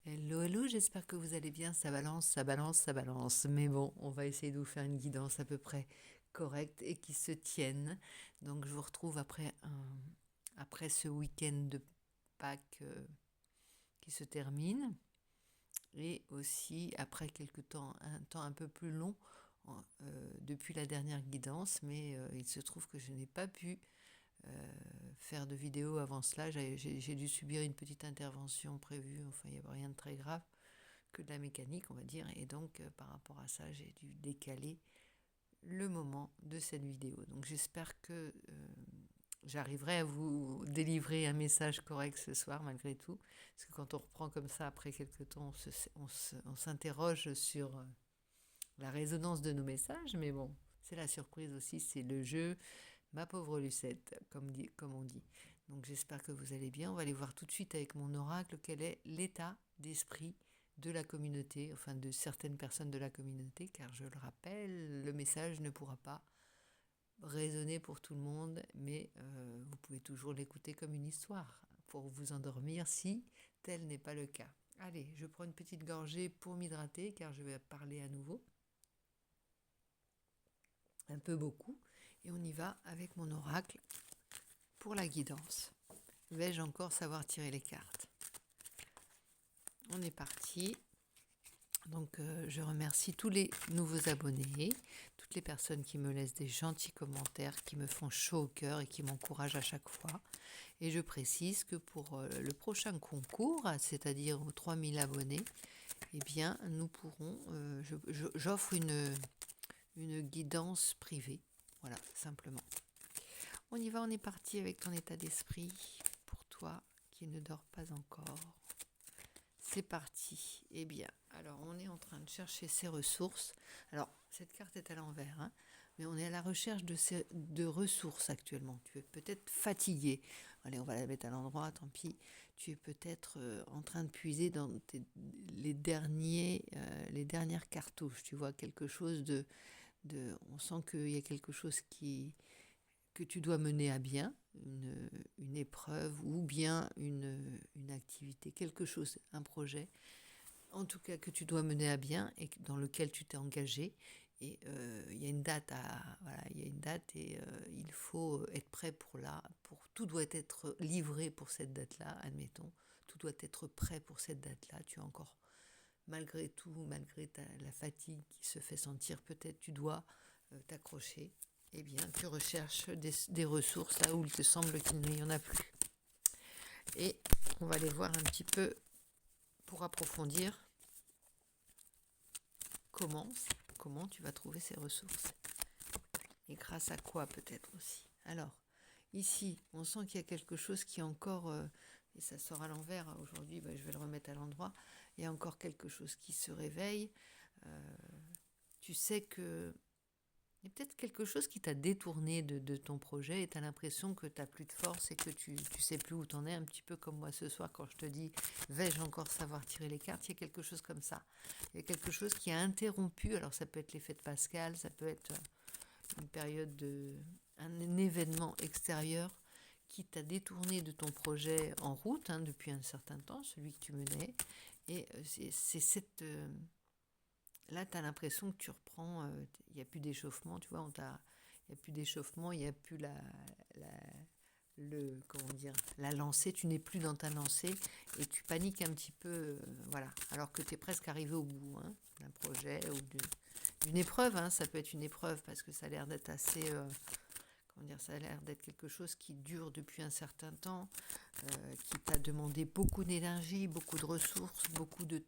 Hello, hello, j'espère que vous allez bien. Ça balance, ça balance, ça balance. Mais bon, on va essayer de vous faire une guidance à peu près correcte et qui se tienne. Donc, je vous retrouve après ce week-end de Pâques qui se termine et aussi après quelques temps, un temps un peu plus long depuis la dernière guidance. Mais il se trouve que je n'ai pas pu faire de vidéo avant cela. J'ai dû subir une petite intervention prévue. Enfin, il n'y avait rien de très grave, que de la mécanique, on va dire. Et donc, par rapport à ça, j'ai dû décaler le moment de cette vidéo. Donc, j'espère que j'arriverai à vous délivrer un message correct ce soir, malgré tout. Parce que quand on reprend comme ça, après quelques temps, on s'interroge sur la résonance de nos messages. Mais bon, c'est la surprise aussi, c'est le jeu. Ma pauvre Lucette, comme on dit. Donc j'espère que vous allez bien. On va aller voir tout de suite avec mon oracle quel est l'état d'esprit de la communauté, enfin de certaines personnes de la communauté, car je le rappelle, le message ne pourra pas résonner pour tout le monde, mais vous pouvez toujours l'écouter comme une histoire pour vous endormir si tel n'est pas le cas. Allez, je prends une petite gorgée pour m'hydrater, car je vais parler à nouveau, un peu beaucoup, et on y va avec mon oracle pour la guidance. Vais-je encore savoir tirer les cartes? On est parti. Donc je remercie tous les nouveaux abonnés, toutes les personnes qui me laissent des gentils commentaires, qui me font chaud au cœur et qui m'encouragent à chaque fois. Et je précise que pour le prochain concours, c'est-à-dire aux 3000 abonnés, eh bien nous pourrons, j'offre une guidance privée. Voilà, simplement. On y va, on est parti avec ton état d'esprit pour toi qui ne dors pas encore. C'est parti. Eh bien, alors on est en train de chercher ses ressources. Alors, cette carte est à l'envers, hein, mais on est à la recherche de ressources actuellement. Tu es peut-être fatigué. Allez, on va la mettre à l'endroit, tant pis. Tu es peut-être en train de puiser dans les dernières cartouches. Tu vois, quelque chose on sent qu'il y a quelque chose que tu dois mener à bien, une épreuve ou bien une activité, quelque chose, un projet, en tout cas que tu dois mener à bien et dans lequel tu t'es engagé. Et il y a une date il y a une date et il faut être prêt tout doit être livré pour cette date-là, admettons, tout doit être prêt pour cette date-là. Tu as encore, malgré tout, malgré la fatigue qui se fait sentir, peut-être tu dois t'accrocher. Eh bien, tu recherches des ressources là où il te semble qu'il n'y en a plus. Et on va aller voir un petit peu pour approfondir comment tu vas trouver ces ressources. Et grâce à quoi peut-être aussi. Alors, ici, on sent qu'il y a quelque chose qui est encore, et ça sort à l'envers aujourd'hui, je vais le remettre à l'endroit, il y a encore quelque chose qui se réveille. Tu sais que il y a peut-être quelque chose qui t'a détourné de ton projet et tu as l'impression que tu n'as plus de force et que tu sais plus où tu en es, un petit peu comme moi ce soir quand je te dis vais-je encore savoir tirer les cartes. Il y a quelque chose comme ça. Il y a quelque chose qui a interrompu. Alors ça peut être l'effet de Pascal, ça peut être une période un événement extérieur qui t'a détourné de ton projet en route depuis un certain temps, celui que tu menais. Et c'est cette... là, tu as l'impression que tu reprends, il n'y a plus d'échauffement, tu vois, il n'y a plus d'échauffement, il n'y a plus la lancée, tu n'es plus dans ta lancée et tu paniques un petit peu, voilà, alors que tu es presque arrivé au bout d'un projet ou d'une épreuve, ça peut être une épreuve parce que ça a l'air d'être assez, ça a l'air d'être quelque chose qui dure depuis un certain temps, qui t'a demandé beaucoup d'énergie, beaucoup de ressources, beaucoup de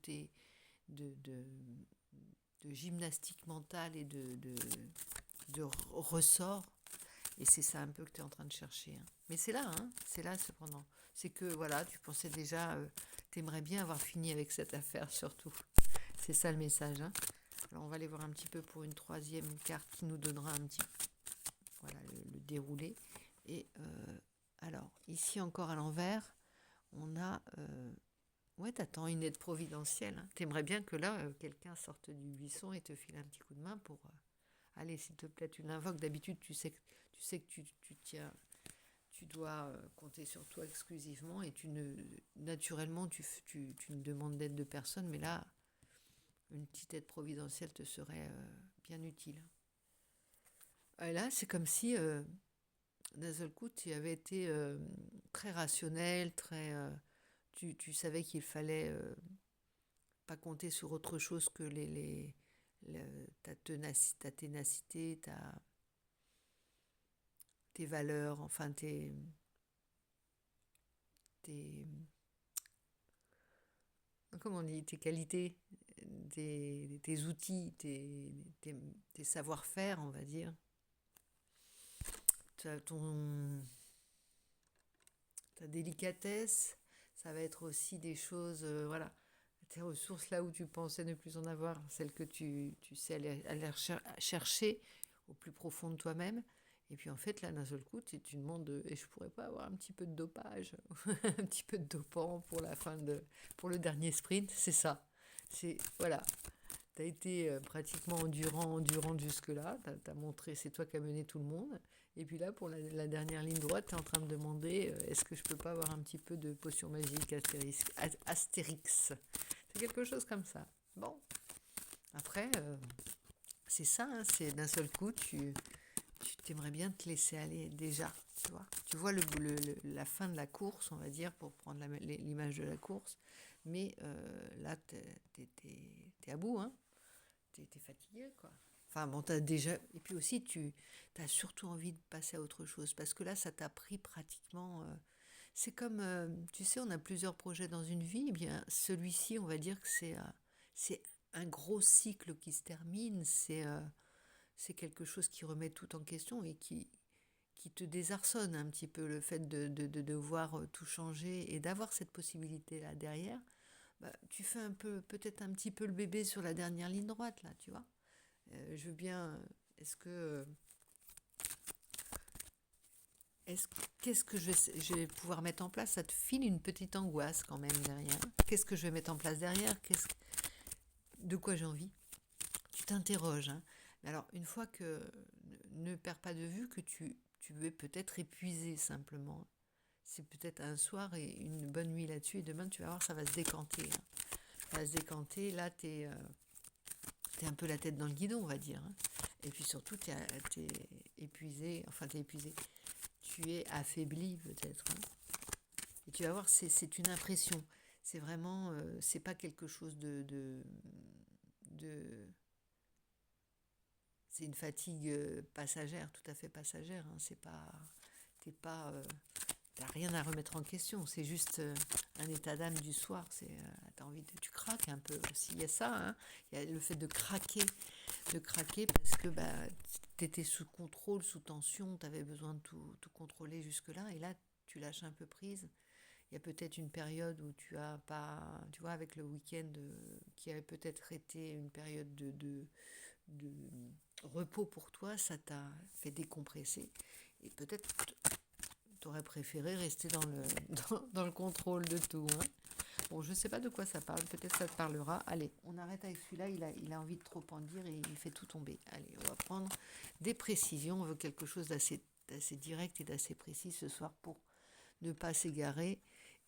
gymnastique mentale et de ressort. Et c'est ça un peu que tu es en train de chercher. Mais c'est là cependant. C'est que voilà, tu pensais déjà, tu aimerais bien avoir fini avec cette affaire surtout. C'est ça le message. Alors on va aller voir un petit peu pour une troisième carte qui nous donnera un petit, voilà, le déroulé. Et alors ici encore à l'envers, on a ouais, t'attends une aide providentielle. T'aimerais bien que là, quelqu'un sorte du buisson et te file un petit coup de main pour... allez, s'il te plaît, tu l'invoques. D'habitude, tu sais que tu tu dois compter sur toi exclusivement et naturellement, tu ne demandes d'aide de personne, mais là, une petite aide providentielle te serait bien utile. Et là, c'est comme si, d'un seul coup, tu avais été très rationnel, tu savais qu'il fallait pas compter sur autre chose que ta ténacité, tes valeurs, enfin tes comment on dit, tes qualités, tes outils, tes savoir-faire, on va dire. Ta délicatesse, ça va être aussi des choses, voilà, tes ressources là où tu pensais ne plus en avoir, celles que tu sais aller chercher au plus profond de toi-même. Et puis en fait, là, d'un seul coup, tu demandes, et je pourrais pas avoir un petit peu de dopage, un petit peu de dopant pour pour le dernier sprint, c'est ça. Voilà, tu as été pratiquement endurante jusque-là, tu as montré, c'est toi qui as mené tout le monde. Et puis là, pour la dernière ligne droite, tu es en train de demander, est-ce que je peux pas avoir un petit peu de potion magique Astérix. C'est quelque chose comme ça. Bon, après, c'est ça, hein, c'est d'un seul coup, tu t'aimerais bien te laisser aller déjà, tu vois. Tu vois la fin de la course, on va dire, pour prendre l'image de la course, mais là, t'es à bout, hein. T'es fatigué, quoi. Enfin bon, t'as déjà... Et puis aussi, t'as surtout envie de passer à autre chose, parce que là, ça t'a pris pratiquement... C'est comme, tu sais, on a plusieurs projets dans une vie, eh bien, celui-ci, on va dire que c'est un gros cycle qui se termine, c'est quelque chose qui remet tout en question et qui te désarçonne un petit peu, le fait de devoir tout changer et d'avoir cette possibilité-là derrière. Bah, tu fais peut-être un petit peu le bébé sur la dernière ligne droite, là, tu vois. Je veux bien. Est-ce que. Qu'est-ce que je vais pouvoir mettre en place? Ça te file une petite angoisse quand même derrière. Qu'est-ce que je vais mettre en place derrière? De quoi j'ai envie? Tu t'interroges. Hein. Mais alors, une fois que. Ne perds pas de vue que tu es peut-être épuisé simplement. C'est peut-être un soir et une bonne nuit là-dessus. Et demain, tu vas voir, ça va se décanter. Hein. Ça va se décanter. Là, t'es un peu la tête dans le guidon, on va dire. Hein. Et puis surtout, t'es épuisé. Enfin, t'es épuisé. Tu es affaibli peut-être. Hein. Et tu vas voir, c'est une impression. C'est vraiment, c'est pas quelque chose de c'est une fatigue passagère, tout à fait passagère. Hein. C'est pas, t'as rien à remettre en question. C'est juste un état d'âme du soir. T'as envie tu craques un peu aussi. Il y a ça. Hein. Il y a le fait de craquer parce que tu étais sous contrôle, sous tension. Tu avais besoin de tout contrôler jusque-là. Et là, tu lâches un peu prise. Il y a peut-être une période où tu as pas, tu vois, avec le week-end qui avait peut-être été une période de repos pour toi, ça t'a fait décompresser. Et peut-être tu aurais préféré rester dans le contrôle de tout. Hein. Bon, je ne sais pas de quoi ça parle, peut-être ça te parlera. Allez, on arrête avec celui-là, il a envie de trop en dire et il fait tout tomber. Allez, on va prendre des précisions, on veut quelque chose d'assez direct et d'assez précis ce soir pour ne pas s'égarer.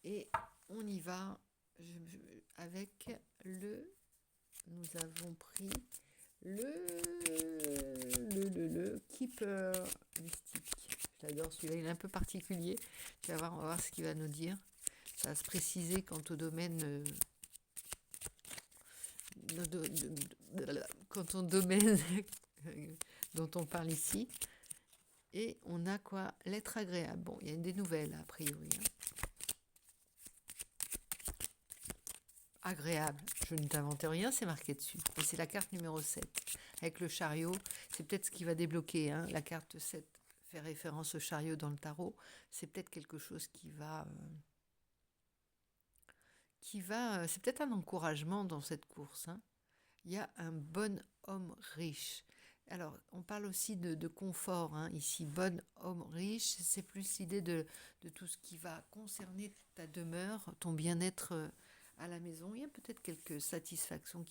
Et on y va avec nous avons pris le Keeper mystique. J'adore celui-là, il est un peu particulier. On va voir ce qu'il va nous dire. Ça va se préciser quant au domaine dont on parle ici. Et on a quoi? L'être agréable. Bon, il y a des nouvelles a priori. Hein. Agréable, je ne t'invente rien, c'est marqué dessus. Et c'est la carte numéro 7. Avec le chariot, c'est peut-être ce qui va débloquer. Hein. La carte 7 fait référence au chariot dans le tarot. C'est peut-être quelque chose c'est peut-être un encouragement dans cette course. Hein. Il y a un bon homme riche. Alors, on parle aussi de confort, hein. Ici, bon homme riche, c'est plus l'idée de tout ce qui va concerner ta demeure, ton bien-être à la maison. Il y a peut-être quelques satisfactions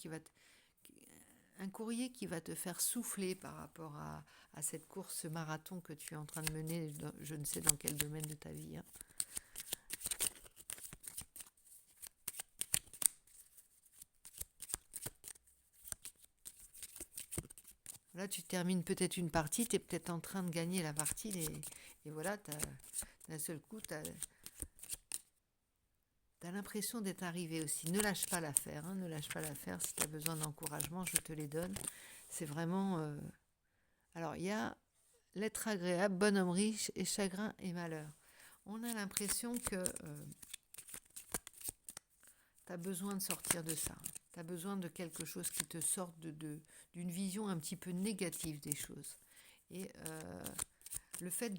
un courrier qui va te faire souffler par rapport à cette course marathon que tu es en train de mener, je ne sais dans quel domaine de ta vie. Hein. Là, tu termines peut-être une partie, tu es peut-être en train de gagner la partie, et voilà, d'un seul coup, tu as l'impression d'être arrivé aussi. Ne lâche pas l'affaire, hein, ne lâche pas l'affaire. Si tu as besoin d'encouragement, je te les donne. C'est vraiment... Alors, il y a l'être agréable, bonhomme riche et chagrin et malheur. On a l'impression que tu as besoin de sortir de ça. Tu as besoin de quelque chose qui te sorte d'une vision un petit peu négative des choses. Et le fait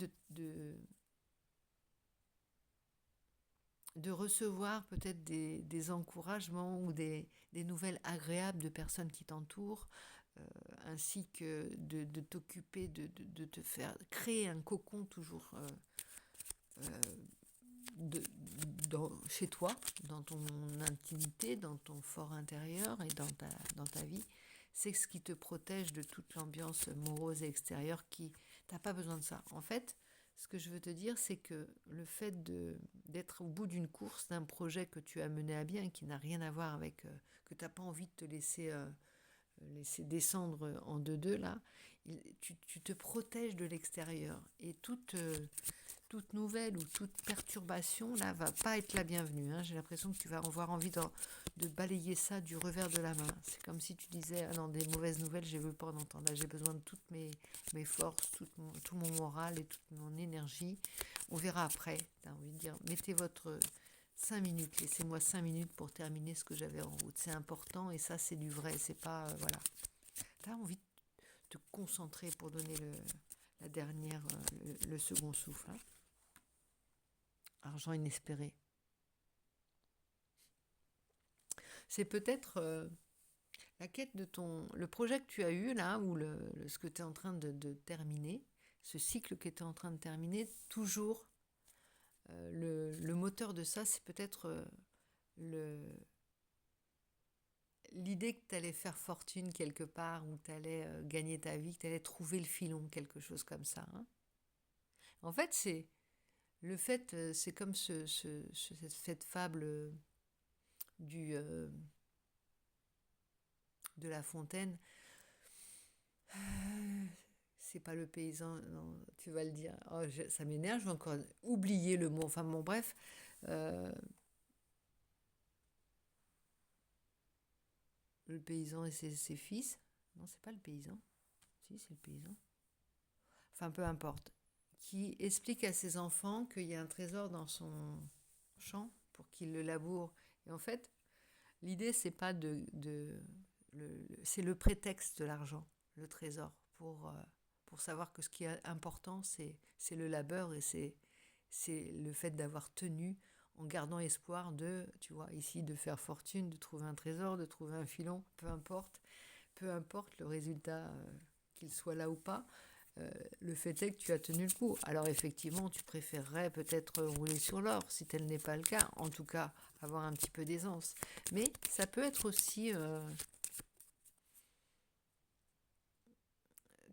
de recevoir peut-être des encouragements ou des nouvelles agréables de personnes qui t'entourent, ainsi que de t'occuper, de te faire créer un cocon toujours chez toi, dans ton intimité, dans ton fort intérieur et dans ta vie. C'est ce qui te protège de toute l'ambiance morose et extérieure qui... T'as pas besoin de ça. En fait, ce que je veux te dire, c'est que le fait d'être au bout d'une course, d'un projet que tu as mené à bien, qui n'a rien à voir avec... que tu n'as pas envie de te laisser descendre en deux là, tu te protèges de l'extérieur. Et toute nouvelle ou toute perturbation là va pas être la bienvenue. Hein. J'ai l'impression que tu vas avoir envie de balayer ça du revers de la main. C'est comme si tu disais ah non, des mauvaises nouvelles, je veux pas en entendre. Là, j'ai besoin de toutes mes forces, tout mon moral et toute mon énergie. On verra après. Tu as envie de dire mettez votre 5 minutes, laissez-moi 5 minutes pour terminer ce que j'avais en route. C'est important et ça c'est du vrai, c'est pas voilà. Tu as envie de te concentrer pour donner la dernière, le second souffle. Hein. Argent inespéré. C'est peut-être la quête de le projet que tu as eu là, ou ce que tu es en train de terminer, ce cycle que tu es en train de terminer, toujours le moteur de ça, c'est peut-être l'idée que tu allais faire fortune quelque part, ou que tu allais gagner ta vie, que tu allais trouver le filon, quelque chose comme ça. Hein. En fait, c'est comme cette fable de La Fontaine. C'est pas le paysan, non, tu vas le dire. Oh, ça m'énerve, je vais encore oublier le mot. Enfin bon, bref. Le paysan et ses fils. Non, c'est pas le paysan. Si, c'est le paysan. Enfin, peu importe. Qui explique à ses enfants qu'il y a un trésor dans son champ pour qu'ils le labourent. Et en fait, l'idée, c'est pas c'est le prétexte de l'argent, le trésor, pour savoir que ce qui est important, c'est le labeur, et c'est le fait d'avoir tenu en gardant espoir tu vois, ici, de faire fortune, de trouver un trésor, de trouver un filon, peu importe le résultat, qu'il soit là ou pas. Le fait est que tu as tenu le coup. Alors effectivement, tu préférerais peut-être rouler sur l'or, si tel n'est pas le cas. En tout cas, avoir un petit peu d'aisance. Mais ça peut être aussi...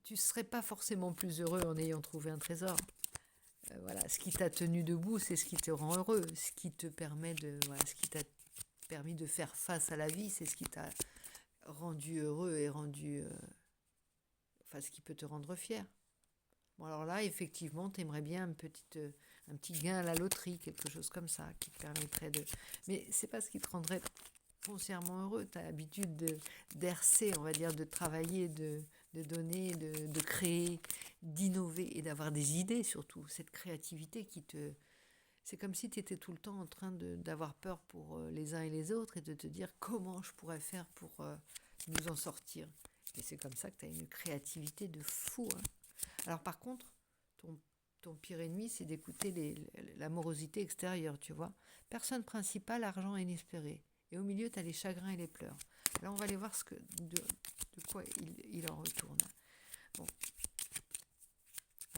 tu ne serais pas forcément plus heureux en ayant trouvé un trésor. Voilà, ce qui t'a tenu debout, c'est ce qui te rend heureux. Ce qui te permet ce qui t'a permis de faire face à la vie, c'est ce qui t'a rendu heureux et ce qui peut te rendre fier. Bon, alors là, effectivement, tu aimerais bien un petit gain à la loterie, quelque chose comme ça, qui te permettrait de... Mais c'est pas ce qui te rendrait foncièrement heureux. Tu as l'habitude d'ercer, on va dire, de travailler, de donner, de créer, d'innover et d'avoir des idées surtout. Cette créativité qui te... C'est comme si tu étais tout le temps en train d'avoir peur pour les uns et les autres et de te dire comment je pourrais faire pour nous en sortir. Et c'est comme ça que tu as une créativité de fou. Hein. Alors par contre, ton pire ennemi, c'est d'écouter la morosité extérieure, tu vois. Personne principale, argent inespéré. Et au milieu, tu as les chagrins et les pleurs. Là, on va aller voir de quoi il en retourne. Bon,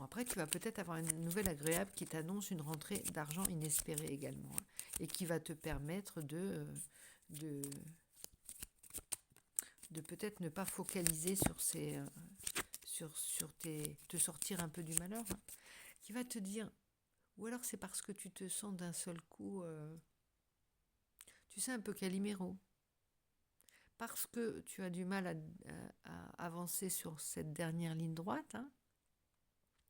après, tu vas peut-être avoir une nouvelle agréable qui t'annonce une rentrée d'argent inespérée également. Et qui va te permettre de de peut-être ne pas focaliser sur ces... sur te sortir un peu du malheur, hein, qui va te dire, ou alors c'est parce que tu te sens d'un seul coup, tu sais, un peu Calimero, parce que tu as du mal à avancer sur cette dernière ligne droite, hein,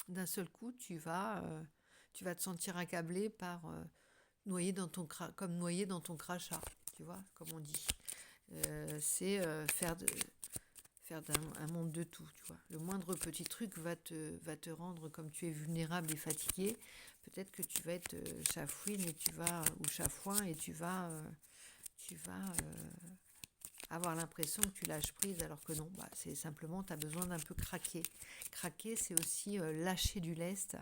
d'un seul coup, tu vas te sentir accablé par comme noyé dans ton crachat, tu vois, comme on dit. C'est faire un monde de tout, tu vois. Le moindre petit truc va te rendre, comme tu es vulnérable et fatigué, peut-être que tu vas être chafouine et ou chafouin et tu vas avoir l'impression que tu lâches prise alors que non, c'est simplement tu as besoin d'un peu craquer. Craquer, c'est aussi lâcher du lest,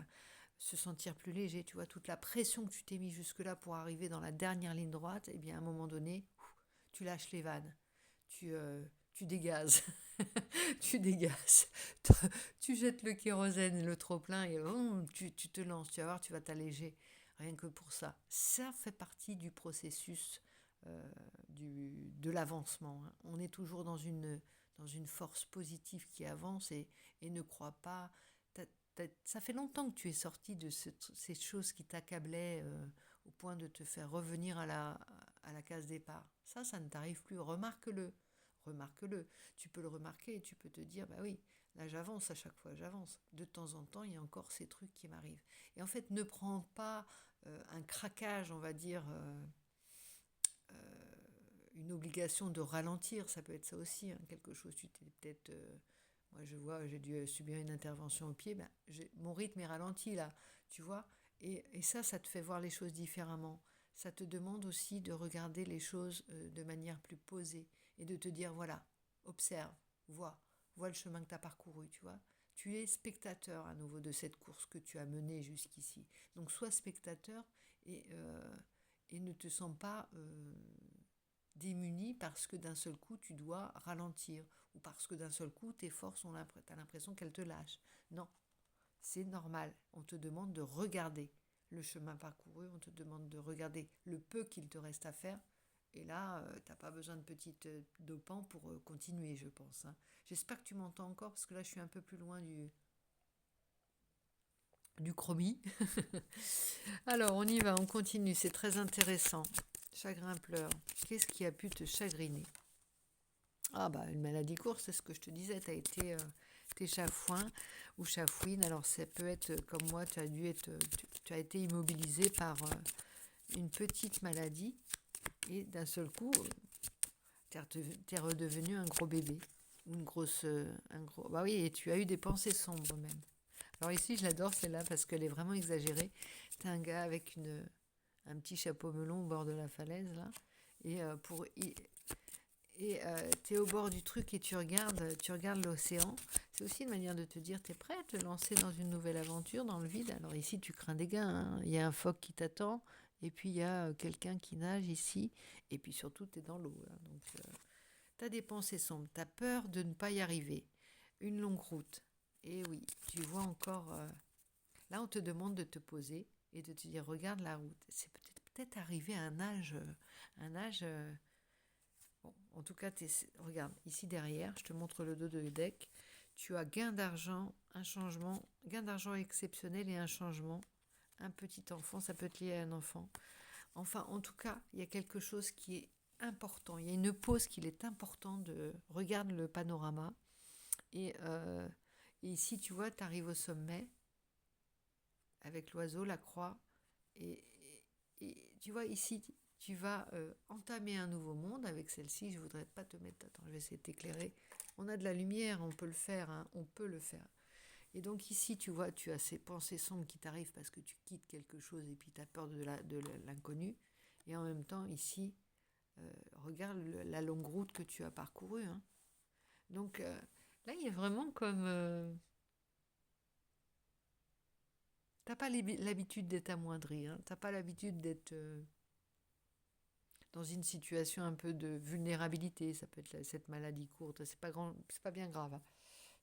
se sentir plus léger, tu vois, toute la pression que tu t'es mis jusque-là pour arriver dans la dernière ligne droite, et bien à un moment donné, tu lâches les vannes, tu dégazes, tu dégazes, tu jettes le kérosène, le trop-plein et tu te lances, tu vas voir, tu vas t'alléger, rien que pour ça. Ça fait partie du processus de l'avancement, hein. On est toujours dans une force positive qui avance et ne crois pas. Ça fait longtemps que tu es sorti de ces choses qui t'accablaient au point de te faire revenir à la case départ. Ça ne t'arrive plus. Remarque-le. Remarque-le. Tu peux le remarquer et tu peux te dire, bah oui, là j'avance à chaque fois, j'avance. De temps en temps, il y a encore ces trucs qui m'arrivent. Et en fait, ne prends pas un craquage, on va dire, une obligation de ralentir. Ça peut être ça aussi, hein, quelque chose. Tu t'es peut-être... moi, je vois, j'ai dû subir une intervention au pied. Mon rythme est ralenti, là, tu vois. Et ça te fait voir les choses différemment. Ça te demande aussi de regarder les choses de manière plus posée et de te dire, voilà, observe, vois le chemin que tu as parcouru, tu vois. Tu es spectateur à nouveau de cette course que tu as menée jusqu'ici. Donc, sois spectateur et ne te sens pas démuni parce que d'un seul coup, tu dois ralentir ou parce que d'un seul coup, tes forces, tu as l'impression qu'elles te lâchent. Non, c'est normal. On te demande de regarder le chemin parcouru, on te demande de regarder le peu qu'il te reste à faire. Et là, tu n'as pas besoin de petites dopants pour continuer, je pense, hein. J'espère que tu m'entends encore, parce que là, je suis un peu plus loin du chromie. Alors, on y va, on continue, c'est très intéressant. Chagrin pleure. Qu'est-ce qui a pu te chagriner? Ah bah une maladie courte, c'est ce que je te disais, tu as été t'es chafouin ou chafouine. Alors ça peut être comme moi, tu as été immobilisé par une petite maladie et d'un seul coup, t'es redevenu un gros bébé ou une grosse un gros. Bah oui, et tu as eu des pensées sombres même. Alors ici, je l'adore celle-là parce qu'elle est vraiment exagérée. T'as un gars avec un petit chapeau melon au bord de la falaise là et tu es au bord du truc et tu regardes l'océan. C'est aussi une manière de te dire, tu es prêt à te lancer dans une nouvelle aventure, dans le vide. Alors ici, tu crains des gains, hein. Il y a un phoque qui t'attend, et puis il y a quelqu'un qui nage ici, et puis surtout, tu es dans l'eau, là. Donc, tu as des pensées sombres, tu as peur de ne pas y arriver. Une longue route. Et oui, tu vois encore... là, on te demande de te poser et de te dire, regarde la route. C'est peut-être arrivé à un âge bon, en tout cas, regarde, ici derrière, je te montre le dos de deck. Tu as gain d'argent, un changement, gain d'argent exceptionnel et un changement. Un petit enfant, ça peut être lié à un enfant. Enfin, en tout cas, il y a quelque chose qui est important. Il y a une pause qu'il est important de... Regarde le panorama. Et, et ici, tu vois, tu arrives au sommet avec l'oiseau, la croix. Et, et tu vois, ici, tu vas entamer un nouveau monde avec celle-ci. Je ne voudrais pas te mettre... Attends, je vais essayer de t'éclairer. On a de la lumière, on peut le faire, hein, on peut le faire. Et donc ici, tu vois, tu as ces pensées sombres qui t'arrivent parce que tu quittes quelque chose et puis tu as peur de l'inconnu. Et en même temps, ici, regarde la longue route que tu as parcourue, hein. Donc là, il y a vraiment comme... t'as pas l'habitude d'être amoindri, hein. T'as pas l'habitude d'être... dans une situation un peu de vulnérabilité, ça peut être cette maladie courte, c'est pas bien grave, hein.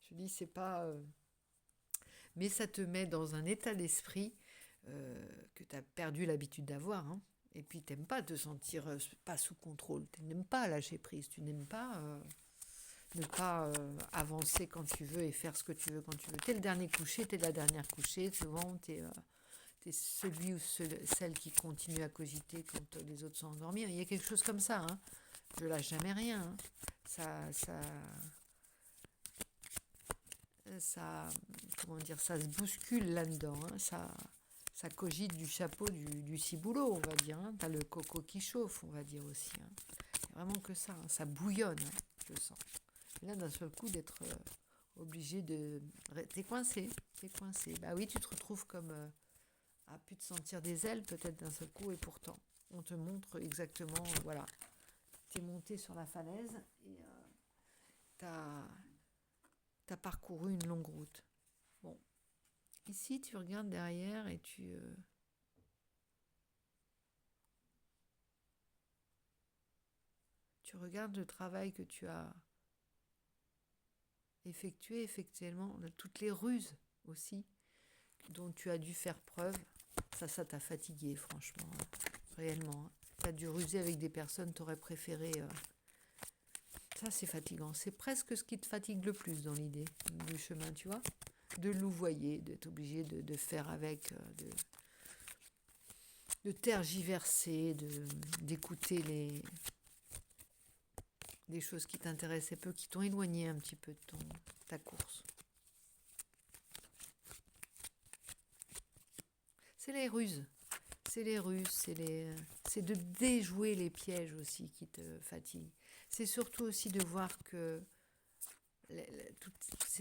Je dis c'est pas, mais ça te met dans un état d'esprit que tu as perdu l'habitude d'avoir, hein. Et puis t'aimes pas te sentir pas sous contrôle, tu n'aimes pas lâcher prise, tu n'aimes pas. ne pas avancer quand tu veux et faire ce que tu veux quand tu veux. T'es le dernier couché, t'es la dernière couchée, souvent t'es celui ou celle qui continue à cogiter quand les autres sont endormis. Il y a quelque chose comme ça, hein. Je lâche jamais rien, hein. Ça, comment dire, ça se bouscule là-dedans, hein. Ça cogite du chapeau du ciboulot, on va dire, hein. T'as le coco qui chauffe, on va dire aussi, hein. C'est vraiment que ça, hein. Ça bouillonne, hein, je sens. Et là, d'un seul coup, d'être obligé de... T'es coincé, t'es coincé. Bah oui, tu te retrouves comme à plus te sentir des ailes peut-être d'un seul coup, et pourtant, on te montre exactement, voilà, t'es monté sur la falaise et t'as as parcouru une longue route. Bon, ici, tu regardes derrière et tu regardes le travail que tu as effectué, effectivement, toutes les ruses aussi dont tu as dû faire preuve. Ça t'a fatigué, franchement, hein, réellement. Tu as dû ruser avec des personnes, tu aurais préféré. Ça, c'est fatigant. C'est presque ce qui te fatigue le plus dans l'idée du chemin, tu vois. De louvoyer, d'être obligé de faire avec, de tergiverser, d'écouter des choses qui t'intéressaient peu, qui t'ont éloigné un petit peu de ta course. C'est les ruses. C'est les ruses, c'est de déjouer les pièges aussi qui te fatiguent. C'est surtout aussi de voir que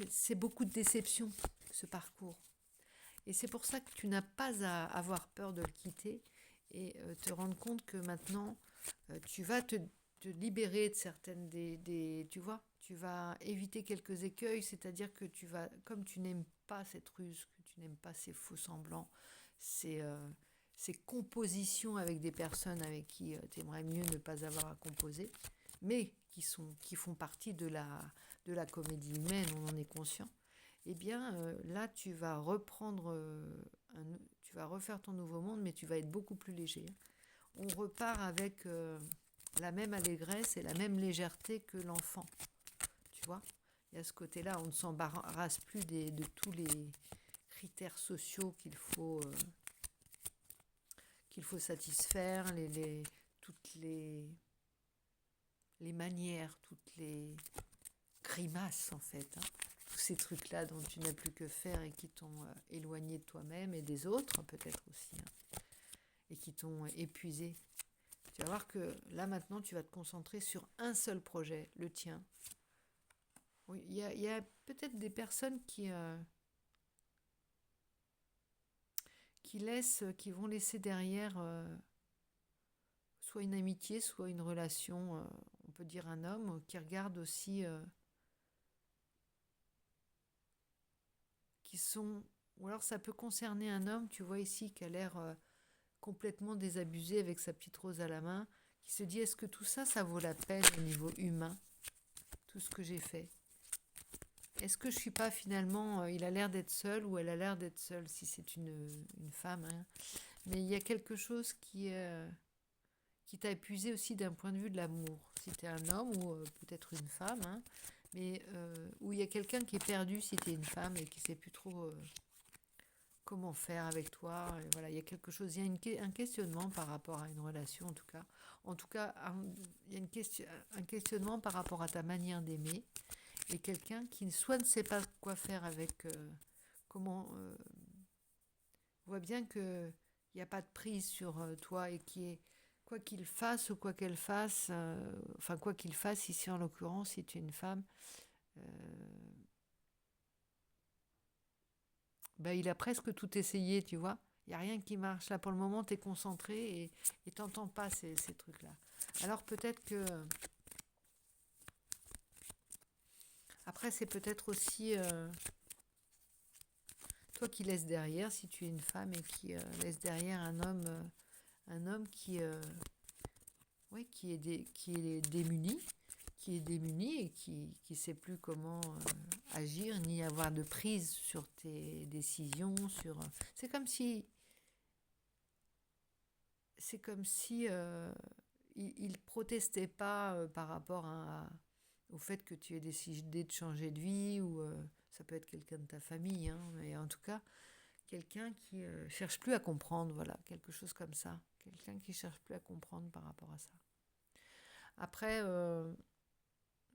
c'est beaucoup de déception, ce parcours. Et c'est pour ça que tu n'as pas à avoir peur de le quitter et te rendre compte que maintenant, tu vas te libérer de certaines tu vois, tu vas éviter quelques écueils, c'est-à-dire que tu vas, comme tu n'aimes pas cette ruse, que tu n'aimes pas ces faux semblants, ces compositions avec des personnes avec qui tu aimerais mieux ne pas avoir à composer, mais qui font partie de la comédie humaine, on en est conscient. Eh bien, là, tu vas tu vas refaire ton nouveau monde, mais tu vas être beaucoup plus léger. On repart avec la même allégresse et la même légèreté que l'enfant. Tu vois, il y a ce côté-là, on ne s'embarrasse plus de tous les critères sociaux qu'il faut satisfaire, toutes les manières, toutes les grimaces en fait, hein. Tous ces trucs-là dont tu n'as plus que faire et qui t'ont éloigné de toi-même et des autres peut-être aussi, hein, et qui t'ont épuisé. Tu vas voir que là maintenant tu vas te concentrer sur un seul projet, le tien. Oui, il y a peut-être des personnes qui vont laisser derrière soit une amitié, soit une relation, on peut dire un homme, qui regarde aussi, qui sont... Ou alors ça peut concerner un homme, tu vois ici, qui a l'air complètement désabusé avec sa petite rose à la main, qui se dit, est-ce que tout ça, ça vaut la peine au niveau humain, tout ce que j'ai fait? Est-ce que je suis pas finalement, il a l'air d'être seul ou elle a l'air d'être seule, si c'est une femme, hein. Mais il y a quelque chose qui t'a épuisé aussi d'un point de vue de l'amour. Si tu es un homme ou peut-être une femme, hein, mais où il y a quelqu'un qui est perdu si tu es une femme et qui ne sait plus trop comment faire avec toi. Et voilà, il y a quelque chose, il y a un questionnement par rapport à une relation en tout cas. En tout cas, il y a un questionnement par rapport à ta manière d'aimer et quelqu'un qui soit ne sait pas quoi faire avec comment... voit bien qu'il n'y a pas de prise sur toi et qui est quoi qu'il fasse ou quoi qu'elle fasse, enfin quoi qu'il fasse ici en l'occurrence, si tu es une femme, euh, il a presque tout essayé, tu vois. Il n'y a rien qui marche. Là, pour le moment, tu es concentré et tu n'entends pas ces trucs-là. Alors peut-être que... Après, c'est peut-être aussi toi qui laisses derrière, si tu es une femme et qui laisse derrière un homme qui est démuni, et qui ne sait plus comment agir ni avoir de prise sur tes décisions. C'est comme si il protestait pas par rapport au fait que tu aies décidé de changer de vie, ou ça peut être quelqu'un de ta famille, hein, mais en tout cas, quelqu'un qui cherche plus à comprendre, voilà, quelque chose comme ça. Quelqu'un qui cherche plus à comprendre par rapport à ça. Après,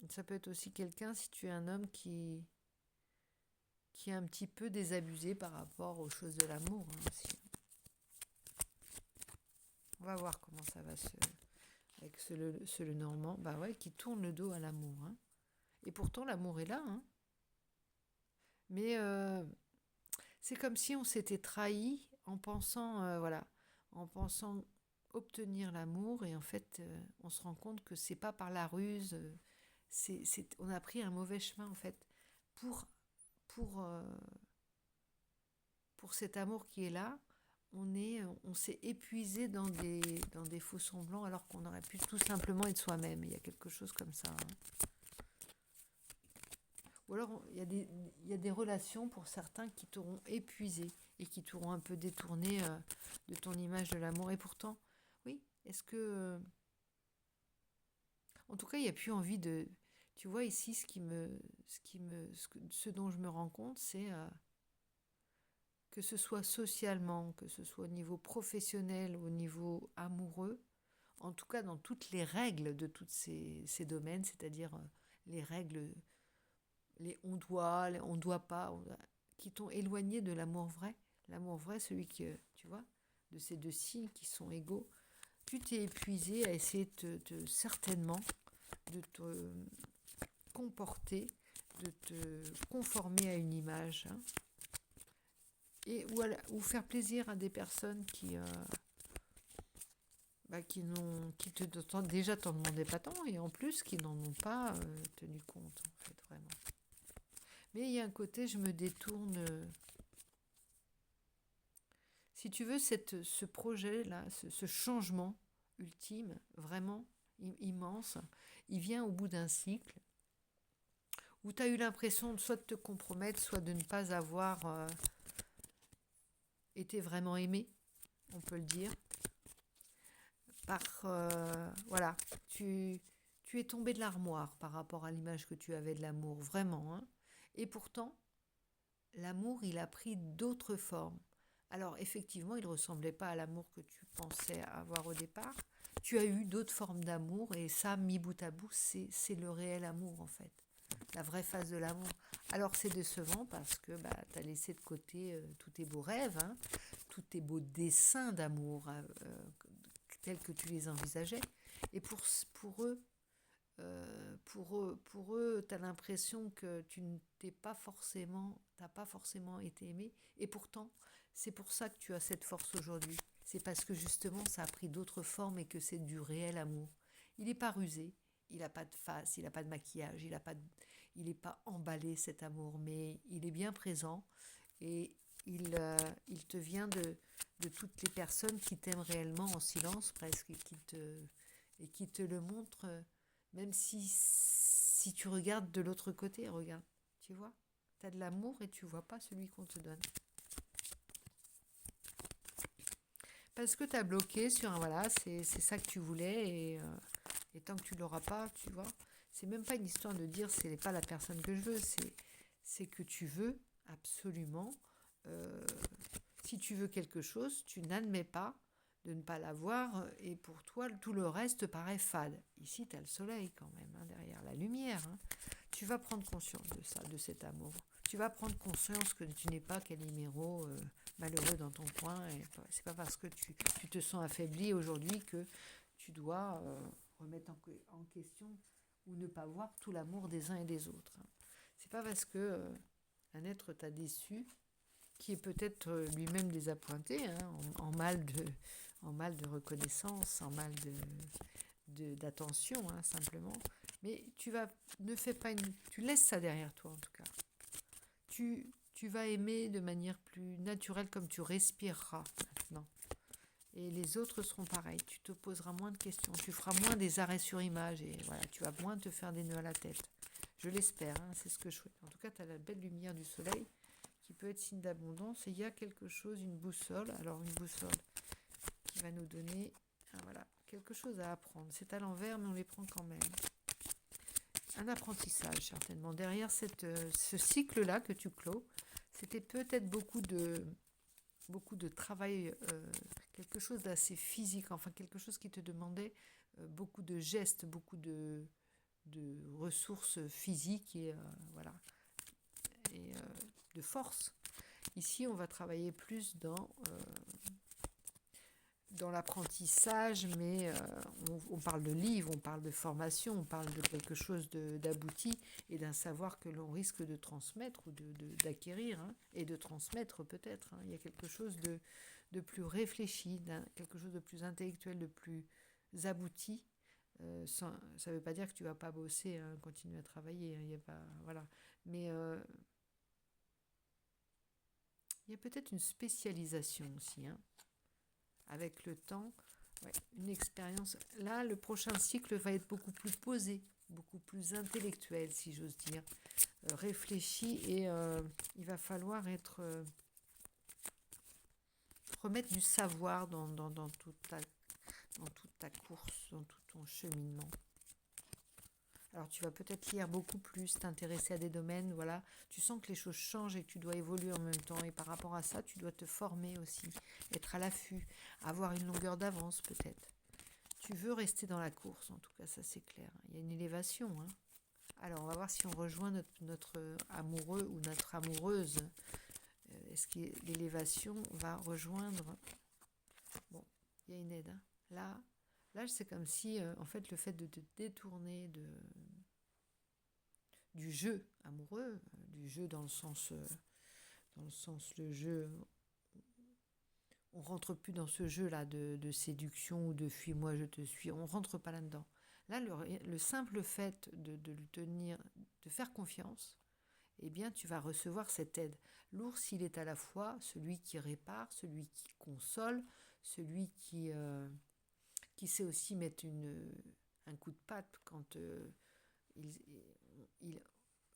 ça peut être aussi quelqu'un, si tu es un homme qui est un petit peu désabusé par rapport aux choses de l'amour, hein, aussi. On va voir comment ça va avec ce le Normand, bah ouais, qui tourne le dos à l'amour, hein. Et pourtant, l'amour est là, hein. Mais c'est comme si on s'était trahi en pensant, voilà, en pensant obtenir l'amour, et en fait, on se rend compte que c'est pas par la ruse, on a pris un mauvais chemin, en fait, pour, pour, euh, pour cet amour qui est là. On s'est épuisé dans des faux semblants, alors qu'on aurait pu tout simplement être soi-même. Il y a quelque chose comme ça, hein. Ou alors, il y a des relations pour certains qui t'auront épuisé et qui t'auront un peu détourné de ton image de l'amour. Et pourtant, oui, est-ce que... en tout cas, il n'y a plus envie de... Tu vois, ici, ce dont je me rends compte, c'est que ce soit socialement, que ce soit au niveau professionnel, au niveau amoureux, en tout cas dans toutes les règles de tous ces domaines, c'est-à-dire les règles, les on doit pas, qui t'ont éloigné de l'amour vrai. L'amour vrai, celui que, tu vois, de ces deux signes qui sont égaux. Tu t'es épuisé à essayer certainement de te comporter, de te conformer à une image, hein, et ou faire plaisir à des personnes déjà t'en demandaient pas tant, et en plus qui n'en ont pas tenu compte, en fait, vraiment. Mais il y a un côté, je me détourne. Si tu veux, ce projet-là, ce changement ultime, vraiment immense, il vient au bout d'un cycle où tu as eu l'impression soit de te compromettre, soit de ne pas avoir été vraiment aimé, on peut le dire. Voilà, tu es tombé de l'armoire par rapport à l'image que tu avais de l'amour, vraiment, hein. Et pourtant, l'amour, il a pris d'autres formes. Alors, effectivement, il ne ressemblait pas à l'amour que tu pensais avoir au départ. Tu as eu d'autres formes d'amour, et ça, mis bout à bout, c'est le réel amour, en fait. La vraie phase de l'amour. Alors, c'est décevant parce que tu as laissé de côté tous tes beaux rêves, hein, tous tes beaux dessins d'amour, tels que tu les envisageais. Et pour eux, tu as l'impression que tu n'as pas forcément été aimé. Et pourtant, c'est pour ça que tu as cette force aujourd'hui. C'est parce que justement, ça a pris d'autres formes et que c'est du réel amour. Il n'est pas rusé, il n'a pas de face, il n'a pas de maquillage, il n'est pas emballé, cet amour, mais il est bien présent, et il te vient de toutes les personnes qui t'aiment réellement en silence presque, et qui te le montrent. Même si tu regardes de l'autre côté, regarde, tu vois, tu as de l'amour et tu vois pas celui qu'on te donne. Parce que tu as bloqué sur un voilà, c'est ça que tu voulais, et tant que tu l'auras pas, tu vois, c'est même pas une histoire de dire c'est pas la personne que je veux, c'est que tu veux absolument, si tu veux quelque chose, tu n'admets pas de ne pas l'avoir, et pour toi, tout le reste paraît fade. Ici, tu as le soleil quand même, hein, derrière la lumière, hein. Tu vas prendre conscience de ça, de cet amour. Tu vas prendre conscience que tu n'es pas Calimero malheureux dans ton coin, et c'est pas parce que tu te sens affaibli aujourd'hui que tu dois remettre en question ou ne pas voir tout l'amour des uns et des autres, hein. C'est pas parce que un être t'a déçu, qui est peut-être lui-même désappointé, hein, en mal de reconnaissance, en mal d'attention, hein, simplement. Mais tu laisses ça derrière toi, en tout cas. Tu vas aimer de manière plus naturelle, comme tu respireras maintenant. Et les autres seront pareils. Tu te poseras moins de questions. Tu feras moins des arrêts sur image. Et voilà, tu vas moins te faire des nœuds à la tête. Je l'espère, hein, c'est ce que je souhaite. En tout cas, tu as la belle lumière du soleil qui peut être signe d'abondance. Et il y a quelque chose, une boussole. Alors, une boussole qui va nous donner voilà, quelque chose à apprendre. C'est à l'envers, mais on les prend quand même. un apprentissage certainement. Derrière ce cycle-là que tu clôt, c'était peut-être beaucoup de travail, quelque chose d'assez physique, enfin quelque chose qui te demandait beaucoup de gestes, beaucoup de ressources physiques et voilà, et de force. Ici, on va travailler plus dans l'apprentissage, mais on parle de livres, on parle de formation, on parle de quelque chose d'abouti et d'un savoir que l'on risque de transmettre ou d'acquérir, hein, et de transmettre peut-être. Hein. Il y a quelque chose de plus réfléchi, quelque chose de plus intellectuel, de plus abouti. Ça ne veut pas dire que tu ne vas pas bosser, hein, continuer à travailler. Hein, il y a pas, voilà. Mais il y a peut-être une spécialisation aussi, hein. Avec le temps, ouais, une expérience. Là, le prochain cycle va être beaucoup plus posé, beaucoup plus intellectuel, si j'ose dire, réfléchi, et il va falloir remettre du savoir dans toute ta course, dans tout ton cheminement. Alors tu vas peut-être lire beaucoup plus, t'intéresser à des domaines, voilà. Tu sens que les choses changent et que tu dois évoluer en même temps. Et par rapport à ça, tu dois te former aussi, être à l'affût, avoir une longueur d'avance peut-être. Tu veux rester dans la course, en tout cas, ça c'est clair. Il y a une élévation. Hein. Alors on va voir si on rejoint notre amoureux ou notre amoureuse. Est-ce que l'élévation va rejoindre... Bon, il y a une aide. Hein. Là, c'est comme si, en fait, le fait de te détourner du jeu amoureux, du jeu dans le sens le jeu, on rentre plus dans ce jeu-là de séduction ou de fuis-moi, je te suis, on rentre pas là-dedans. Là, le simple fait de le tenir, de faire confiance, eh bien, tu vas recevoir cette aide. L'ours, il est à la fois celui qui répare, celui qui console, celui qui sait aussi mettre un coup de patte quand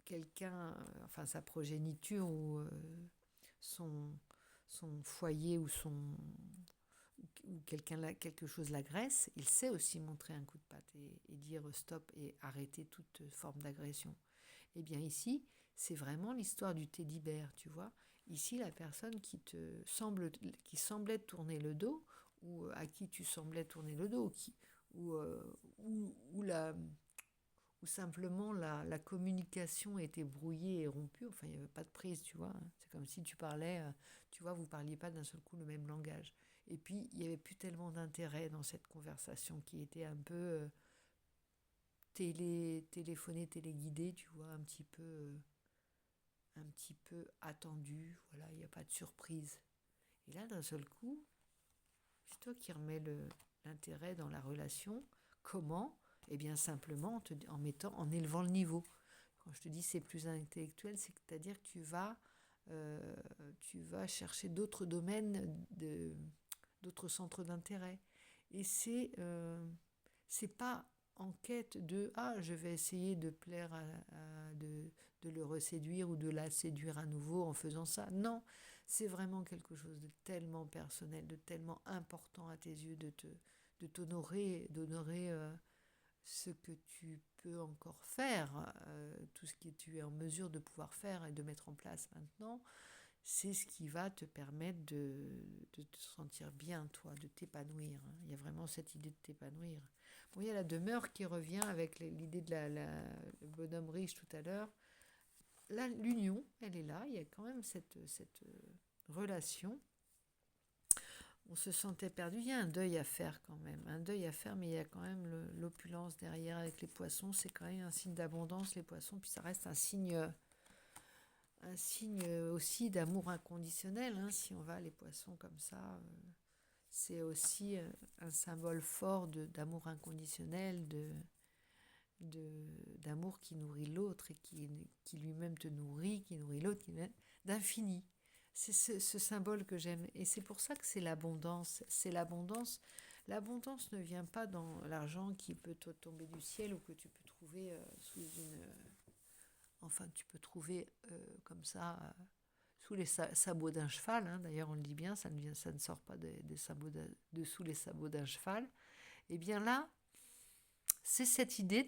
quelqu'un, enfin sa progéniture ou son foyer ou quelque chose l'agresse, il sait aussi montrer un coup de patte et dire stop et arrêter toute forme d'agression. Eh bien ici, c'est vraiment l'histoire du teddy-bear, tu vois. Ici, la personne qui semblait te tourner le dos, ou à qui tu semblais tourner le dos, ou simplement la communication était brouillée et rompue, enfin il n'y avait pas de prise, tu vois. C'est comme si tu parlais, tu vois, vous parliez pas d'un seul coup le même langage. Et puis il n'y avait plus tellement d'intérêt dans cette conversation qui était un peu téléphonée, téléguidée, tu vois, un petit peu attendue, voilà, il n'y a pas de surprise. Et là, d'un seul coup, c'est toi qui remets l'intérêt dans la relation. Comment ? Eh bien simplement en élevant le niveau. Quand je te dis c'est plus intellectuel, c'est-à-dire que tu vas chercher d'autres domaines, d'autres centres d'intérêt. Et c'est pas en quête de je vais essayer de plaire de le reséduire ou de la séduire à nouveau en faisant ça. Non, c'est vraiment quelque chose de tellement personnel, de tellement important à tes yeux, de t'honorer, d'honorer ce que tu peux encore faire, tout ce que tu es en mesure de pouvoir faire et de mettre en place maintenant. C'est ce qui va te permettre de te sentir bien, toi, de t'épanouir. Hein. Il y a vraiment cette idée de t'épanouir. Bon, il y a la demeure qui revient avec l'idée de le bonhomme riche tout à l'heure. Là, l'union, elle est là. Il y a quand même cette relation. On se sentait perdu. Il y a un deuil à faire quand même. Un deuil à faire, mais il y a quand même l'opulence derrière avec les poissons. C'est quand même un signe d'abondance, les poissons. Puis ça reste un signe aussi d'amour inconditionnel, hein, si on va les poissons comme ça, c'est aussi un symbole fort d'amour inconditionnel, d'amour qui nourrit l'autre et qui lui-même te nourrit, qui nourrit l'autre, d'infini. C'est ce symbole que j'aime et c'est pour ça que c'est l'abondance. C'est l'abondance. L'abondance ne vient pas dans l'argent qui peut te tomber du ciel ou que tu peux trouver sous une... Enfin, tu peux trouver comme ça, sous les sabots d'un cheval. Hein. D'ailleurs, on le dit bien, ça ne sort pas des sabots de sous les sabots d'un cheval. Et bien là, c'est cette idée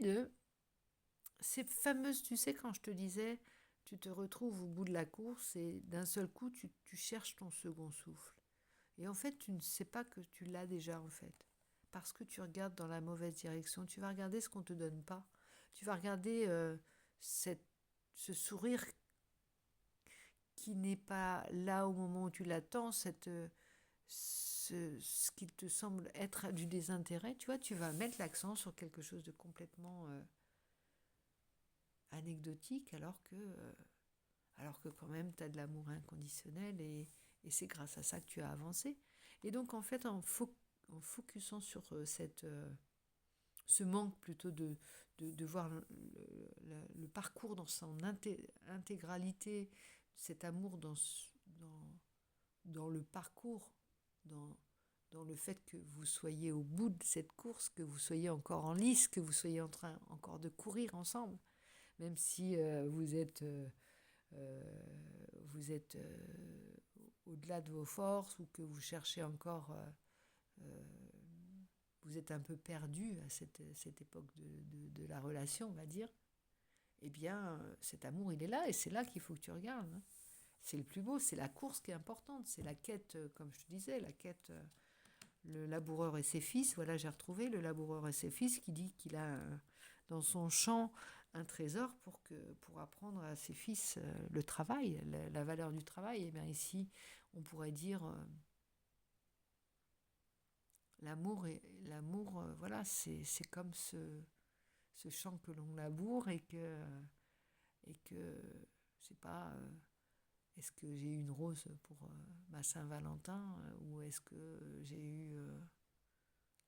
ces fameuses, tu sais, quand je te disais, tu te retrouves au bout de la course et d'un seul coup, tu cherches ton second souffle. Et en fait, tu ne sais pas que tu l'as déjà, en fait. Parce que tu regardes dans la mauvaise direction. Tu vas regarder ce qu'on ne te donne pas. Tu vas regarder ce sourire qui n'est pas là au moment où tu l'attends, ce qui te semble être du désintérêt. Tu vois, tu vas mettre l'accent sur quelque chose de complètement anecdotique, alors que quand même, tu as de l'amour inconditionnel et c'est grâce à ça que tu as avancé. Et donc, en fait, en focusant sur ce manque plutôt de voir le parcours dans son intégralité, cet amour dans le parcours, dans, dans le fait que vous soyez au bout de cette course, que vous soyez encore en lice, que vous soyez en train encore de courir ensemble, même si vous êtes au-delà de vos forces ou que vous cherchez encore, vous êtes un peu perdu à cette époque de la relation, on va dire, eh bien, cet amour, il est là et c'est là qu'il faut que tu regardes. Hein. C'est le plus beau, c'est la course qui est importante, c'est la quête, comme je te disais, la quête, le laboureur et ses fils. Voilà, j'ai retrouvé le laboureur et ses fils qui dit qu'il a dans son champ un trésor pour apprendre à ses fils le travail, la valeur du travail. Et bien ici, on pourrait dire l'amour, voilà, c'est comme ce champ que l'on laboure et que je sais pas. Est-ce que j'ai eu une rose pour ma Saint-Valentin ou est-ce que j'ai eu